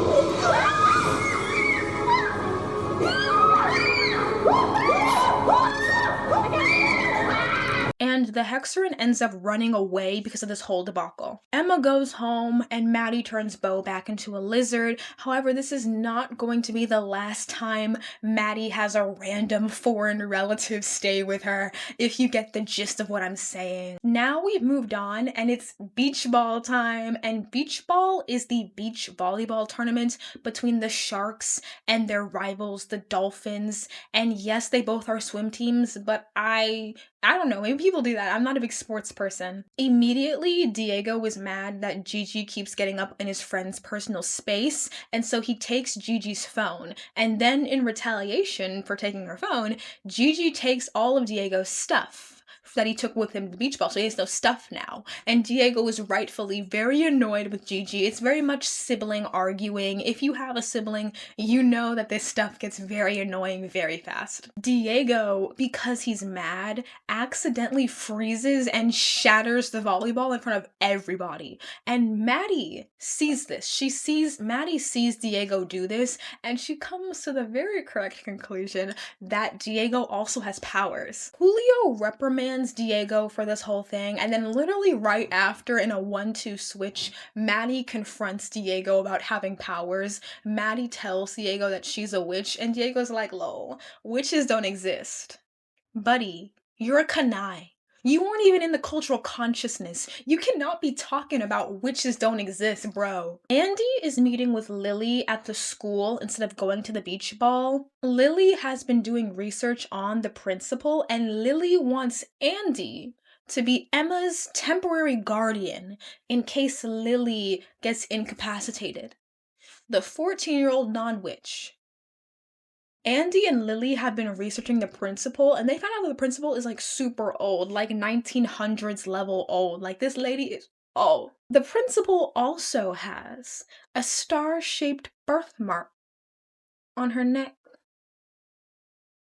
And the Hexerin ends up running away because of this whole debacle. Emma goes home and Maddie turns Bo back into a lizard. However, this is not going to be the last time Maddie has a random foreign relative stay with her, if you get the gist of what I'm saying. Now we've moved on and it's beach ball time, and beach ball is the beach volleyball tournament between the Sharks and their rivals, the Dolphins. And yes, they both are swim teams, but I don't know, maybe people do that. I'm not a big sports person. Immediately, Diego was mad that Gigi keeps getting up in his friend's personal space, and so he takes Gigi's phone. And then in retaliation for taking her phone, Gigi takes all of Diego's stuff that he took with him to the beach ball, so he has no stuff now. And Diego is rightfully very annoyed with Gigi. It's very much sibling arguing. If you have a sibling, you know that this stuff gets very annoying very fast. Diego, because he's mad, accidentally freezes and shatters the volleyball in front of everybody. And Maddie sees this. Maddie sees Diego do this, and she comes to the very correct conclusion that Diego also has powers. Julio reprimands defends Diego for this whole thing, and then literally right after, in a 1-2 switch, Maddie confronts Diego about having powers. Maddie tells Diego that she's a witch, and Diego's like, lol, witches don't exist. Buddy, you're a Kanai. You weren't even in the cultural consciousness. You cannot be talking about witches don't exist, bro. Andy is meeting with Lily at the school instead of going to the beach ball. Lily has been doing research on the principal, and Lily wants Andy to be Emma's temporary guardian in case Lily gets incapacitated. The 14-year-old non-witch. Andy and Lily have been researching the principal, and they found out that the principal is like super old, like 1900s level old. Like, this lady is old. The principal also has a star-shaped birthmark on her neck.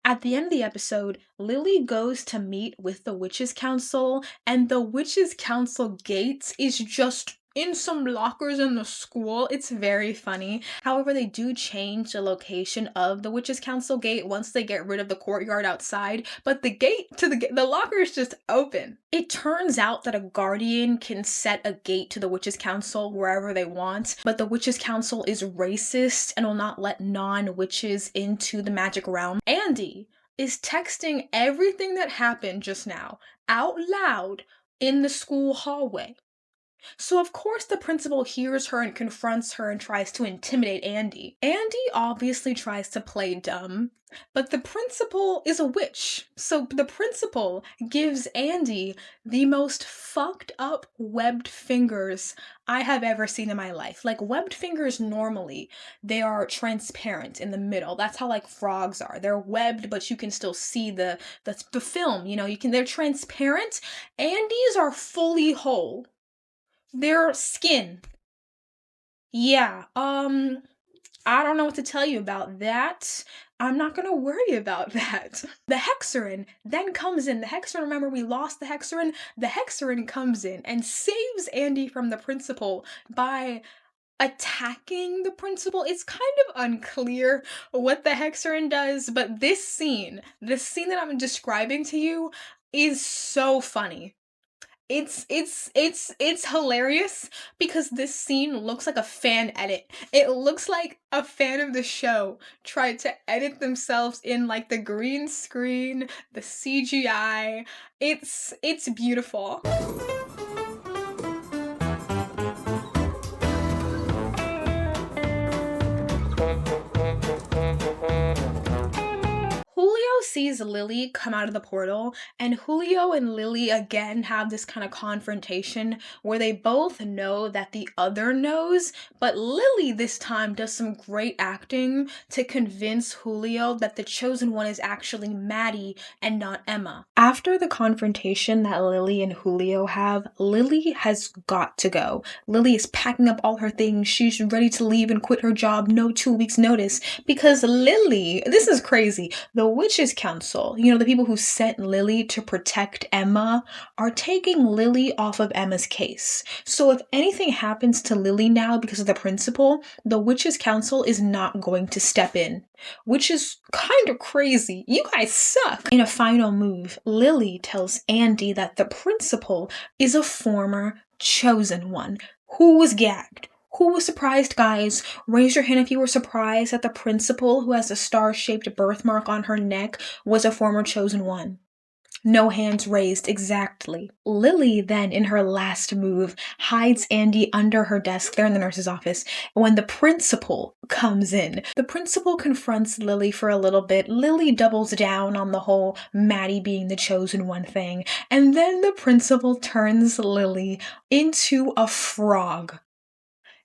At the end of the episode, Lily goes to meet with the Witches' Council, and the Witches' Council gate is just in some lockers in the school. It's very funny. However, they do change the location of the Witches' Council gate once they get rid of the courtyard outside, but the gate to the locker is just open. It turns out that a guardian can set a gate to the Witches' Council wherever they want, but the Witches' Council is racist and will not let non-witches into the magic realm. Andy is texting everything that happened just now out loud in the school hallway. So of course the principal hears her and confronts her and tries to intimidate Andy. Andy obviously tries to play dumb, but the principal is a witch. So the principal gives Andy the most fucked up webbed fingers I have ever seen in my life. Like, webbed fingers normally, they are transparent in the middle. That's how like frogs are. They're webbed, but you can still see the film, you know, they're transparent. Andy's are fully whole. Their skin. Yeah, I don't know what to tell you about that. I'm not gonna worry about that. The Hexerin then comes in. The Hexerin, remember, we lost the Hexerin? The Hexerin comes in and saves Andy from the principal by attacking the principal. It's kind of unclear what the Hexerin does, but the scene that I'm describing to you is so funny. It's hilarious because this scene looks like a fan edit. It looks like a fan of the show tried to edit themselves in like the green screen, the CGI. It's beautiful. Julio sees Lily come out of the portal, and Julio and Lily again have this kind of confrontation where they both know that the other knows, but Lily this time does some great acting to convince Julio that the chosen one is actually Maddie and not Emma. After the confrontation that Lily and Julio have, Lily has got to go. Lily is packing up all her things. She's ready to leave and quit her job, no 2 weeks notice, because Lily, this is crazy, the Witches' Council, you know, the people who sent Lily to protect Emma, are taking Lily off of Emma's case. So if anything happens to Lily now because of the principal, the Witches' Council is not going to step in, which is kind of crazy. You guys suck. In a final move, Lily tells Andy that the principal is a former chosen one who was gagged. Who was surprised, guys? Raise your hand if you were surprised that the principal, who has a star-shaped birthmark on her neck, was a former chosen one. No hands raised, exactly. Lily then, in her last move, hides Andy under her desk there in the nurse's office. When the principal comes in, the principal confronts Lily for a little bit. Lily doubles down on the whole Maddie being the chosen one thing. And then the principal turns Lily into a frog.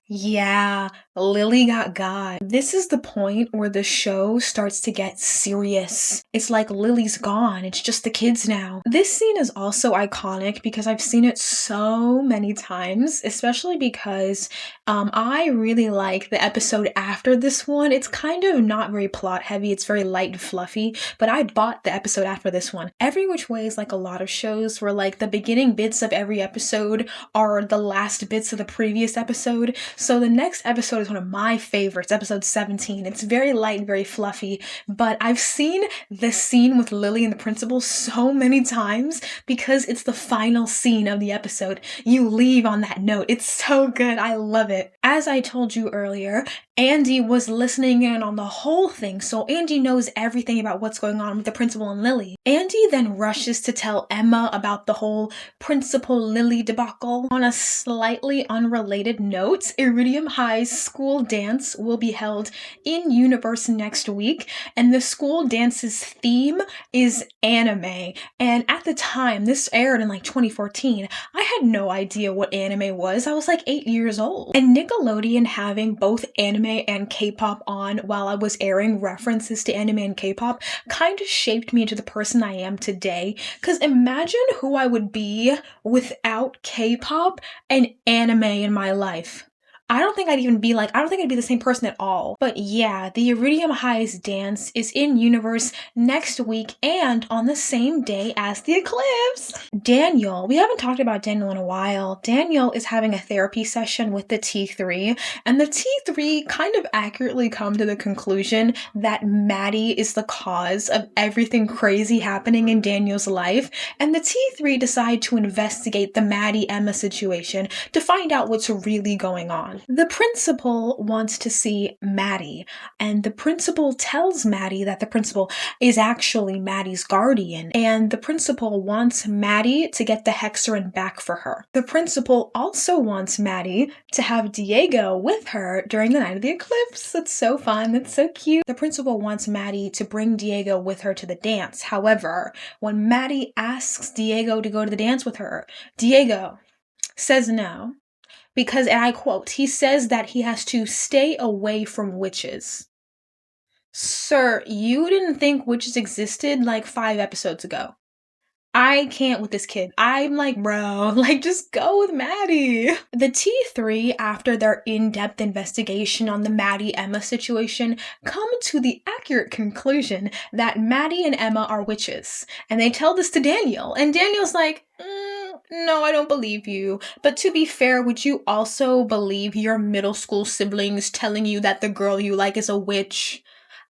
Yeah, Lily got. This is the point where the show starts to get serious. It's like Lily's gone. It's just the kids now. This scene is also iconic because I've seen it so many times, especially because I really like the episode after this one. It's kind of not very plot heavy. It's very light and fluffy, but I bought the episode after this one. Every Which Way is like a lot of shows where like the beginning bits of every episode are the last bits of the previous episode. So the next episode is one of my favorites, episode 17. It's very light and very fluffy, but I've seen this scene with Lily and the principal so many times because it's the final scene of the episode. You leave on that note. It's so good. I love it. As I told you earlier, Andy was listening in on the whole thing, so Andy knows everything about what's going on with the principal and Lily. Andy then rushes to tell Emma about the whole Principal-Lily debacle. On a slightly unrelated note, Iridium High's school dance will be held in universe next week, and the school dance's theme is anime. And at the time, this aired in like 2014, I had no idea what anime was. I was like 8 years old. And Nickelodeon having both anime and K-pop on while I was airing references to anime and K-pop kind of shaped me into the person I am today. Because imagine who I would be without K-pop and anime in my life. I don't think I'd be the same person at all. But yeah, the Iridium High's dance is in universe next week and on the same day as the eclipse. Daniel, we haven't talked about Daniel in a while. Daniel is having a therapy session with the T3, and the T3 kind of accurately come to the conclusion that Maddie is the cause of everything crazy happening in Daniel's life, and the T3 decide to investigate the Maddie-Emma situation to find out what's really going on. The principal wants to see Maddie, and the principal tells Maddie that the principal is actually Maddie's guardian, and the principal wants Maddie to get the hexagon back for her. The principal also wants Maddie to have Diego with her during the night of the eclipse. That's so fun. That's so cute. The principal wants Maddie to bring Diego with her to the dance. However, when Maddie asks Diego to go to the dance with her, Diego says no. Because, and I quote, he says that he has to stay away from witches. Sir, you didn't think witches existed like 5 episodes ago. I can't with this kid. I'm like, bro, like, just go with Maddie. The T3, after their in-depth investigation on the Maddie-Emma situation, come to the accurate conclusion that Maddie and Emma are witches. And they tell this to Daniel, and Daniel's like, no, I don't believe you. But to be fair, would you also believe your middle school siblings telling you that the girl you like is a witch?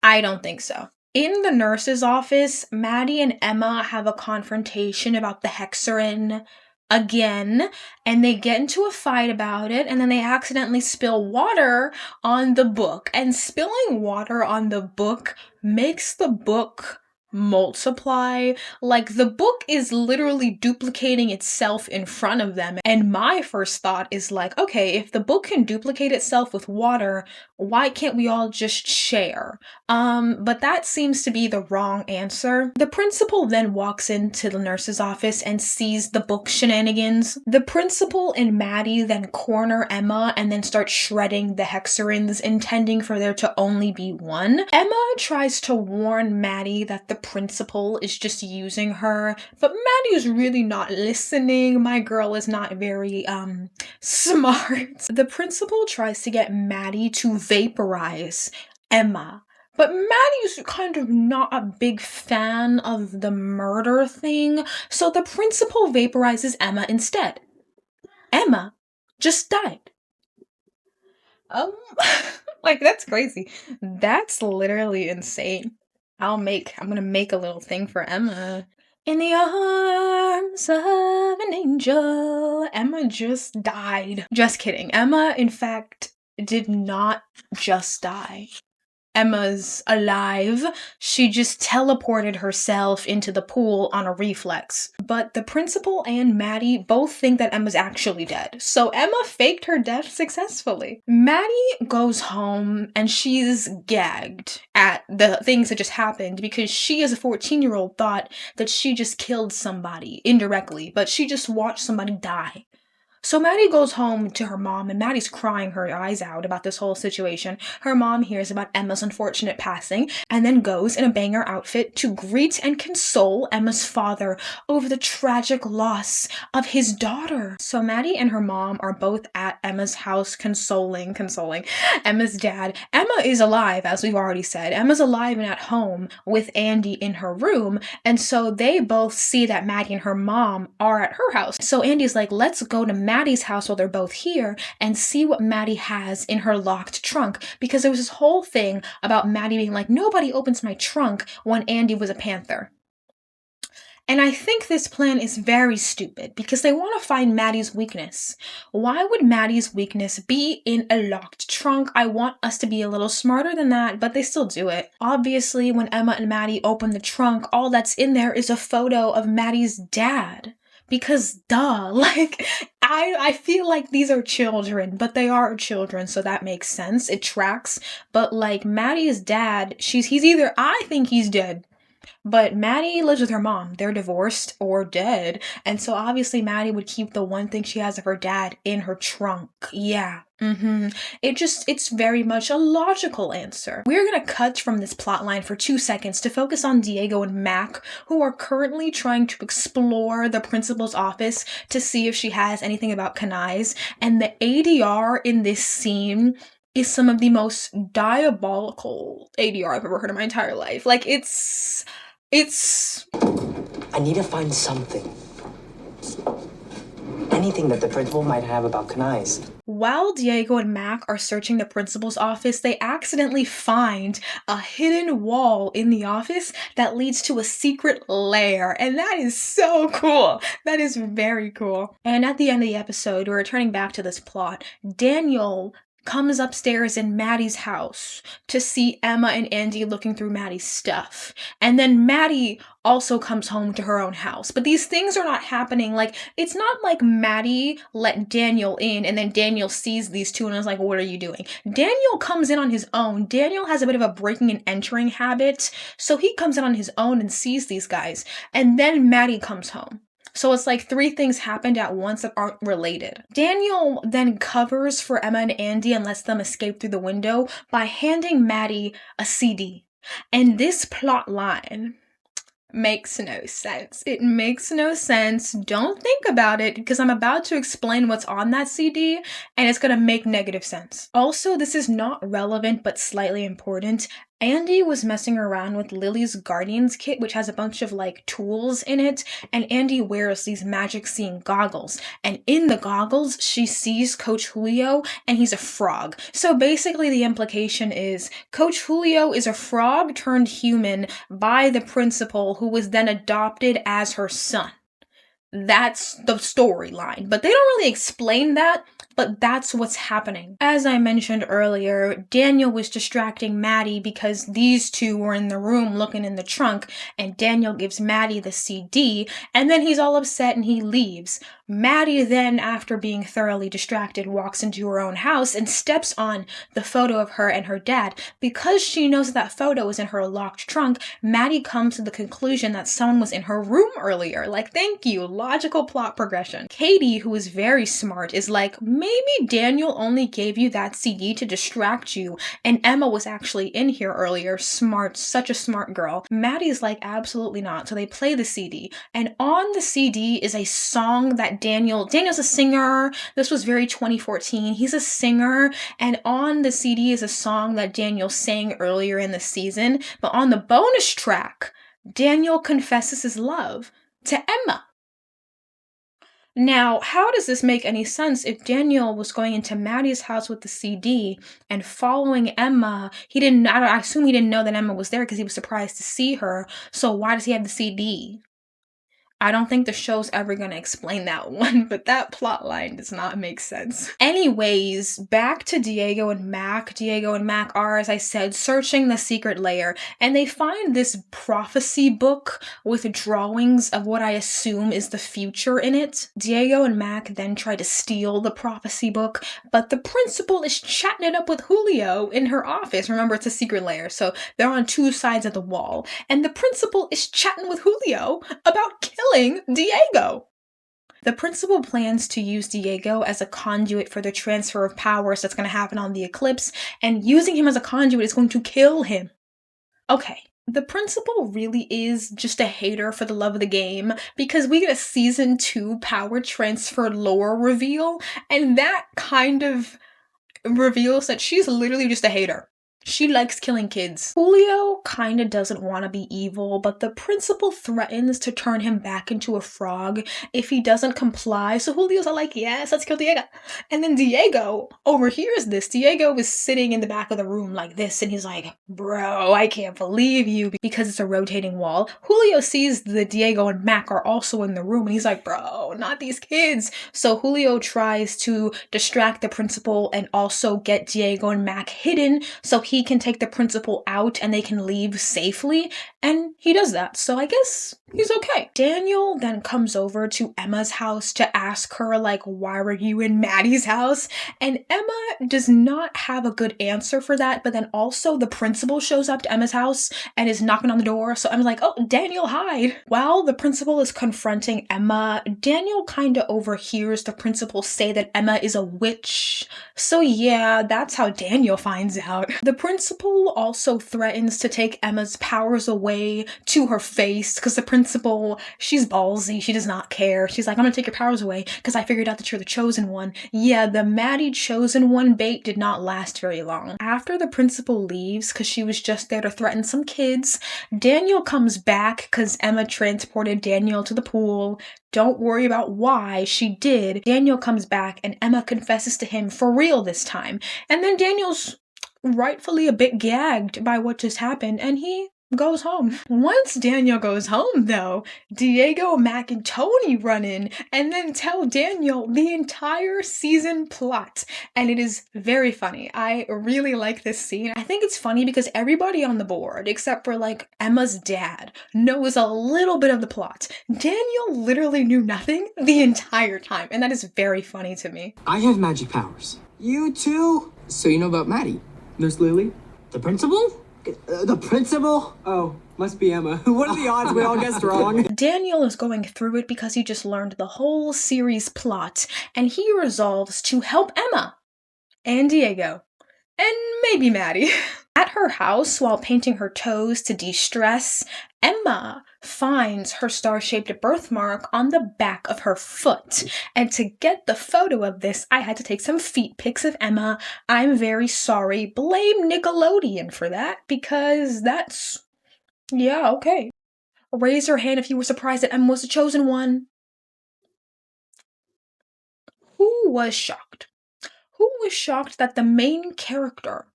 I don't think so. In the nurse's office, Maddie and Emma have a confrontation about the hexagon again, and they get into a fight about it, and then they accidentally spill water on the book. And spilling water on the book makes the book multiply. Like, the book is literally duplicating itself in front of them. And my first thought is like, okay, if the book can duplicate itself with water, why can't we all just share? But that seems to be the wrong answer. The principal then walks into the nurse's office and sees the book shenanigans. The principal and Maddie then corner Emma and then start shredding the hexagons, intending for there to only be one. Emma tries to warn Maddie that the principal is just using her, but Maddie is really not listening. My girl is not very smart. The principal tries to get Maddie to vaporize Emma, but Maddie's kind of not a big fan of the murder thing, so the principal vaporizes Emma instead. Emma just died. Like, that's crazy. That's literally insane. I'm gonna make a little thing for Emma. In the arms of an angel. Emma just died. Just kidding. Emma, in fact, did not just die. Emma's alive. She just teleported herself into the pool on a reflex. But the principal and Maddie both think that Emma's actually dead. So Emma faked her death successfully. Maddie goes home and she's gagged at the things that just happened because she, as a 14-year-old, thought that she just killed somebody indirectly, but she just watched somebody die. So Maddie goes home to her mom, and Maddie's crying her eyes out about this whole situation. Her mom hears about Emma's unfortunate passing, and then goes in a banger outfit to greet and console Emma's father over the tragic loss of his daughter. So Maddie and her mom are both at Emma's house consoling Emma's dad. Emma is alive, as we've already said. Emma's alive and at home with Andy in her room, and so they both see that Maddie and her mom are at her house. So Andy's like, let's go to Maddie's house while they're both here and see what Maddie has in her locked trunk, because there was this whole thing about Maddie being like, nobody opens my trunk when Andy was a Panther. And I think this plan is very stupid because they want to find Maddie's weakness. Why would Maddie's weakness be in a locked trunk? I want us to be a little smarter than that, but they still do it. Obviously, when Emma and Maddie open the trunk, all that's in there is a photo of Maddie's dad. Because duh, like, I feel like these are children, but they are children, so that makes sense. It tracks. But like, Maddie's dad, he's either, I think he's dead. But Maddie lives with her mom. They're divorced or dead. And so obviously Maddie would keep the one thing she has of her dad in her trunk. Yeah. It's very much a logical answer. We're gonna cut from this plotline for 2 seconds to focus on Diego and Mac, who are currently trying to explore the principal's office to see if she has anything about Kanais. And the ADR in this scene is some of the most diabolical ADR I've ever heard in my entire life. Like, it's... I need to find something. Anything that the principal might have about Kanais. While Diego and Mac are searching the principal's office, they accidentally find a hidden wall in the office that leads to a secret lair. And that is so cool. That is very cool. And at the end of the episode, we're returning back to this plot. Daniel comes upstairs in Maddie's house to see Emma and Andy looking through Maddie's stuff. And then Maddie also comes home to her own house. But these things are not happening. Like, it's not like Maddie let Daniel in and then Daniel sees these two and is like, what are you doing? Daniel comes in on his own. Daniel has a bit of a breaking and entering habit. So he comes in on his own and sees these guys. And then Maddie comes home. So it's like 3 things happened at once that aren't related. Daniel then covers for Emma and Andy and lets them escape through the window by handing Maddie a CD. And this plot line makes no sense. It makes no sense. Don't think about it because I'm about to explain what's on that CD and it's going to make negative sense. Also, this is not relevant but slightly important. Andy was messing around with Lily's Guardians kit, which has a bunch of like tools in it, and Andy wears these magic seeing goggles. And in the goggles, she sees Coach Julio and he's a frog. So basically the implication is Coach Julio is a frog turned human by the principal who was then adopted as her son. That's the storyline, but they don't really explain that, but that's what's happening. As I mentioned earlier, Daniel was distracting Maddie because these two were in the room looking in the trunk, and Daniel gives Maddie the CD, and then he's all upset and he leaves. Maddie then, after being thoroughly distracted, walks into her own house and steps on the photo of her and her dad. Because she knows that photo is in her locked trunk, Maddie comes to the conclusion that someone was in her room earlier. Like, thank you, logical plot progression. Katie, who is very smart, is like, maybe Daniel only gave you that CD to distract you, and Emma was actually in here earlier. Smart, such a smart girl. Maddie's like, absolutely not. So they play the CD, and on the CD is a song that Daniel's a singer. This was very 2014. He's a singer, and on the CD is a song that Daniel sang earlier in the season, but on the bonus track, Daniel confesses his love to Emma. Now, how does this make any sense if Daniel was going into Maddie's house with the CD and following Emma? I assume he didn't know that Emma was there because he was surprised to see her. So why does he have the CD? I don't think the show's ever gonna explain that one, but that plot line does not make sense. Anyways, back to Diego and Mac. Diego and Mac are, as I said, searching the secret lair, and they find this prophecy book with drawings of what I assume is the future in it. Diego and Mac then try to steal the prophecy book, but the principal is chatting it up with Julio in her office. Remember, it's a secret lair, so they're on 2 sides of the wall, and the principal is chatting with Julio about killing Diego. The principal plans to use Diego as a conduit for the transfer of powers that's going to happen on the eclipse, and using him as a conduit is going to kill him. Okay, the principal really is just a hater for the love of the game, because we get a season 2 power transfer lore reveal, and that kind of reveals that she's literally just a hater. She likes killing kids. Julio kinda doesn't want to be evil, but the principal threatens to turn him back into a frog if he doesn't comply. So Julio's all like, yes, let's kill Diego. And then Diego overhears this. Diego is sitting in the back of the room like this, and he's like, bro, I can't believe you, because it's a rotating wall. Julio sees that Diego and Mac are also in the room, and he's like, bro, not these kids. So Julio tries to distract the principal and also get Diego and Mac hidden so he can take the principal out and they can leave safely, and he does that, so I guess he's okay. Daniel then comes over to Emma's house to ask her, like, why were you in Maddie's house? And Emma does not have a good answer for that, but then also the principal shows up to Emma's house and is knocking on the door, so Emma's like, oh, Daniel, hide. While the principal is confronting Emma, Daniel kind of overhears the principal say that Emma is a witch, so yeah, that's how Daniel finds out. The principal also threatens to take Emma's powers away to her face, because the principal, she's ballsy, she does not care. She's like, I'm gonna take your powers away because I figured out that you're the chosen one. Yeah, the Maddie chosen one bait did not last very long. After the principal leaves, because she was just there to threaten some kids, Daniel comes back because Emma transported Daniel to the pool. Don't worry about why, she did. Daniel comes back and Emma confesses to him for real this time. And then Daniel's rightfully a bit gagged by what just happened, and he goes home. Once Daniel goes home, though, Diego, Mac, and Tony run in and then tell Daniel the entire season plot, and it is very funny. I really like this scene. I think it's funny because everybody on the board, except for like Emma's dad, knows a little bit of the plot. Daniel literally knew nothing the entire time, and that is very funny to me. I have magic powers. You too? So you know about Maddie? Nurse Lily? The principal? The principal? Oh, must be Emma. What are the odds we all guessed wrong? Daniel is going through it because he just learned the whole series plot, and he resolves to help Emma and Diego and maybe Maddie. At her house, while painting her toes to de-stress, Emma finds her star-shaped birthmark on the back of her foot. And to get the photo of this, I had to take some feet pics of Emma. I'm very sorry. Blame Nickelodeon for that, because that's... yeah, okay. Raise your hand if you were surprised that Emma was the chosen one. Who was shocked? Who was shocked that the main character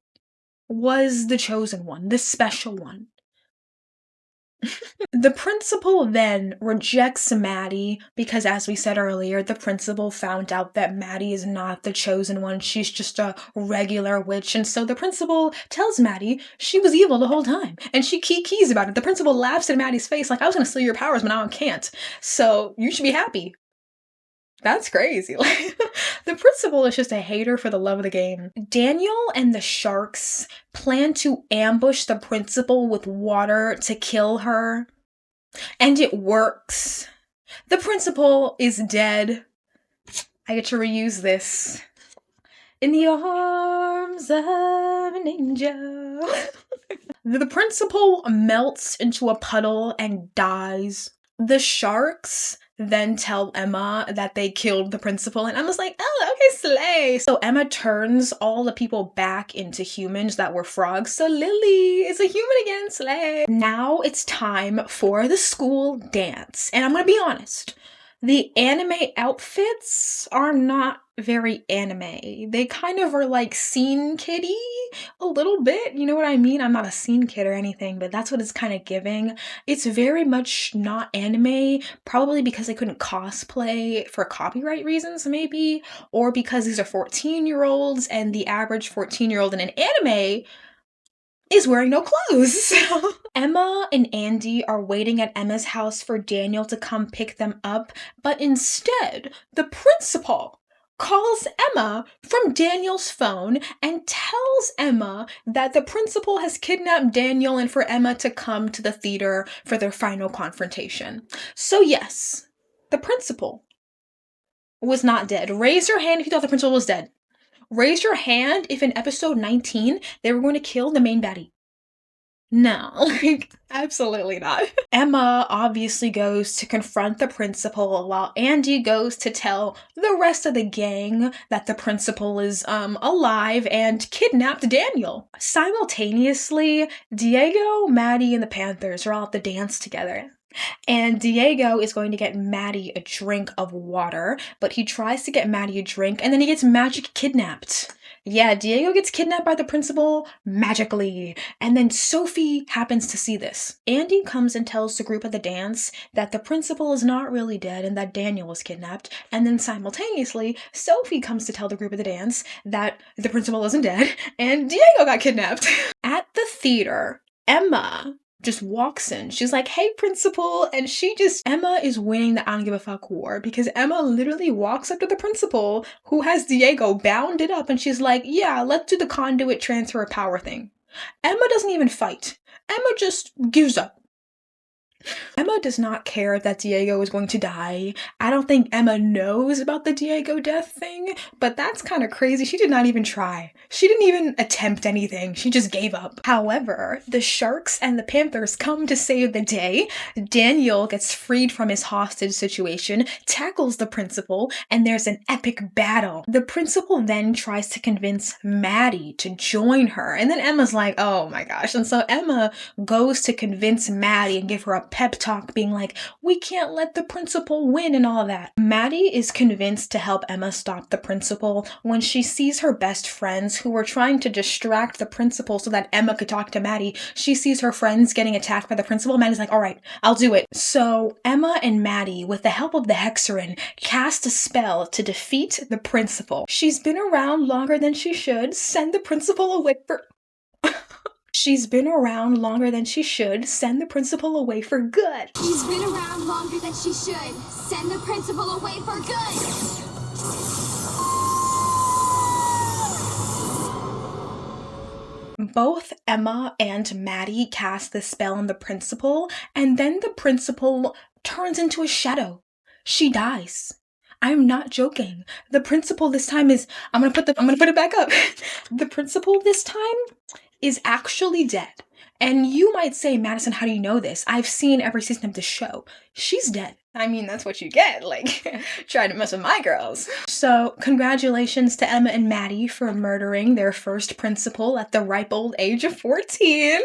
was the chosen one, the special one? The principal then rejects Maddie because, as we said earlier, the principal found out that Maddie is not the chosen one. She's just a regular witch. And so the principal tells Maddie she was evil the whole time. And she keys about it. The principal laughs in Maddie's face like, I was going to steal your powers, but now I can't. So you should be happy. That's crazy. The principal is just a hater for the love of the game. Daniel and the sharks plan to ambush the principal with water to kill her. And it works. The principal is dead. I get to reuse this. In the arms of an angel. The principal melts into a puddle and dies. The sharks then tell Emma that they killed the principal, and Emma's like, oh, okay, slay. So Emma turns all the people back into humans that were frogs, so Lily is a human again, slay. Now it's time for the school dance, and I'm gonna be honest, the anime outfits are not very anime. They kind of are like scene kiddie a little bit, you know what I mean? I'm not a scene kid or anything, but that's what it's kind of giving. It's very much not anime, probably because they couldn't cosplay for copyright reasons maybe, or because these are 14-year-olds and the average 14-year-old in an anime is wearing no clothes. Emma and Andy are waiting at Emma's house for Daniel to come pick them up, but instead, the principal calls Emma from Daniel's phone and tells Emma that the principal has kidnapped Daniel and for Emma to come to the theater for their final confrontation. So yes, the principal was not dead. Raise your hand if you thought the principal was dead. Raise your hand if in episode 19 they were going to kill the main baddie. No, like, absolutely not. Emma obviously goes to confront the principal while Andy goes to tell the rest of the gang that the principal is alive and kidnapped Daniel. Simultaneously, Diego, Maddie, and the Panthers are all at the dance together. And Diego is going to get Maddie a drink of water, but he tries to get Maddie a drink and then he gets magic kidnapped. Yeah, Diego gets kidnapped by the principal magically. And then Sophie happens to see this. Andy comes and tells the group at the dance that the principal is not really dead and that Daniel was kidnapped. And then simultaneously, Sophie comes to tell the group at the dance that the principal isn't dead and Diego got kidnapped. At the theater, Emma just walks in. She's like, hey, principal. And Emma is winning the I don't give a fuck war because Emma literally walks up to the principal who has Diego bounded up and she's like, yeah, let's do the conduit transfer of power thing. Emma doesn't even fight. Emma just gives up. Emma does not care that Diego is going to die. I don't think Emma knows about the Diego death thing, but that's kind of crazy. She did not even try. She didn't even attempt anything. She just gave up. However, the Sharks and the Panthers come to save the day. Daniel gets freed from his hostage situation, tackles the principal, and there's an epic battle. The principal then tries to convince Maddie to join her, and then Emma's like, oh my gosh. And so Emma goes to convince Maddie and give her a pep talk being like, we can't let the principal win and all that. Maddie is convinced to help Emma stop the principal when she sees her best friends who were trying to distract the principal so that Emma could talk to Maddie. She sees her friends getting attacked by the principal. Maddie's like, all right, I'll do it. So Emma and Maddie, with the help of the Hexerin, cast a spell to defeat the principal. She's been around longer than she should. Send the principal away for... She's been around longer than she should. Send the principal away for good. She's been around longer than she should. Send the principal away for good. Both Emma and Maddie cast the spell on the principal, and then the principal turns into a shadow. She dies. I'm not joking. The principal this time is, I'm gonna put it back up. The principal this time is actually dead. And you might say, Madison, how do you know this? I've seen every season of the show. She's dead. I mean, that's what you get, like, trying to mess with my girls. So, congratulations to Emma and Maddie for murdering their first principal at the ripe old age of 14.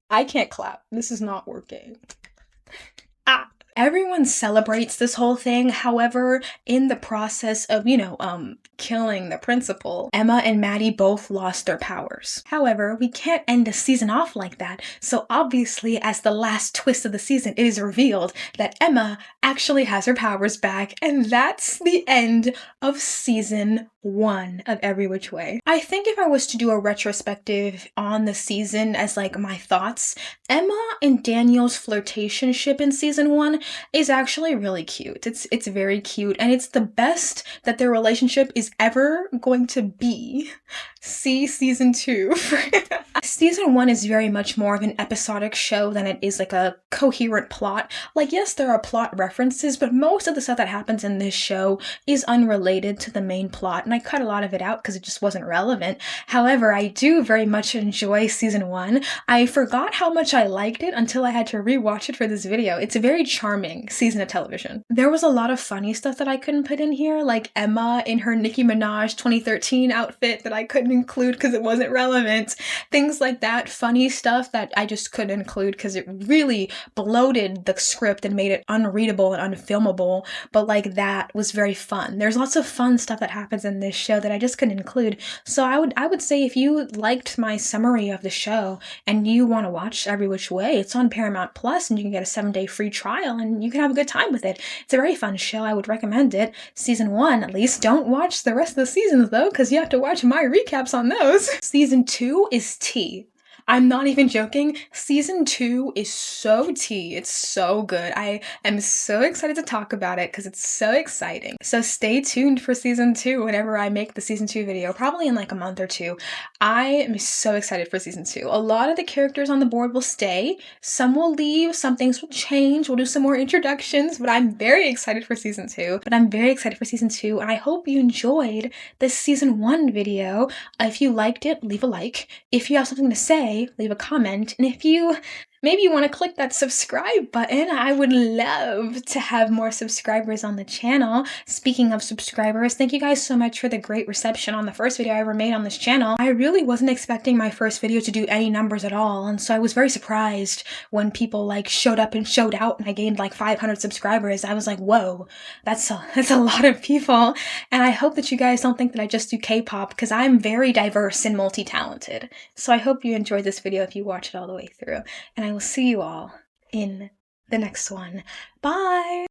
I can't clap. This is not working. Everyone celebrates this whole thing. However, in the process of, killing the principal, Emma and Maddie both lost their powers. However, we can't end a season off like that. So obviously, as the last twist of the season, it is revealed that Emma actually has her powers back. And that's the end of season 1 of Every Which Way. I think if I was to do a retrospective on the season as like my thoughts, Emma and Daniel's flirtationship in season 1 is actually really cute. It's very cute, and it's the best that their relationship is ever going to be. See season 2. Season 1 is very much more of an episodic show than it is like a coherent plot. Like, yes, there are plot references, but most of the stuff that happens in this show is unrelated to the main plot, and I cut a lot of it out because it just wasn't relevant. However, I do very much enjoy season 1. I forgot how much I liked it until I had to rewatch it for this video. It's a very charming season of television. There was a lot of funny stuff that I couldn't put in here, like Emma in her Nicki Minaj 2013 outfit that I couldn't include because it wasn't relevant. Things like that, funny stuff that I just couldn't include because it really bloated the script and made it unreadable and unfilmable, but like that was very fun. There's lots of fun stuff that happens in this show that I just couldn't include. So I would say if you liked my summary of the show and you want to watch Every Which Way, it's on Paramount Plus and you can get a 7-day free trial and you can have a good time with it. It's a very fun show. I would recommend it. Season 1 at least. Don't watch the rest of the seasons though, because you have to watch my recaps on those. Season 2 is tea. I'm not even joking. Season 2 is so tea. It's so good. I am so excited to talk about it because it's so exciting. So stay tuned for season 2 whenever I make the season 2 video, probably in like a month or two. I am so excited for season 2. A lot of the characters on the board will stay. Some will leave. Some things will change. We'll do some more introductions, but I'm very excited for season 2. And I hope you enjoyed this season 1 video. If you liked it, leave a like. If you have something to say, leave a comment. And if you maybe want to click that subscribe button, I would love to have more subscribers on the channel. Speaking of subscribers, thank you guys so much for the great reception on the first video I ever made on this channel. I really wasn't expecting my first video to do any numbers at all, and so I was very surprised when people like showed up and showed out and I gained like 500 subscribers. I was like, whoa, that's a lot of people. And I hope that you guys don't think that I just do K-pop, because I'm very diverse and multi-talented. So I hope you enjoyed this video if you watch it all the way through. And I will see you all in the next one. Bye!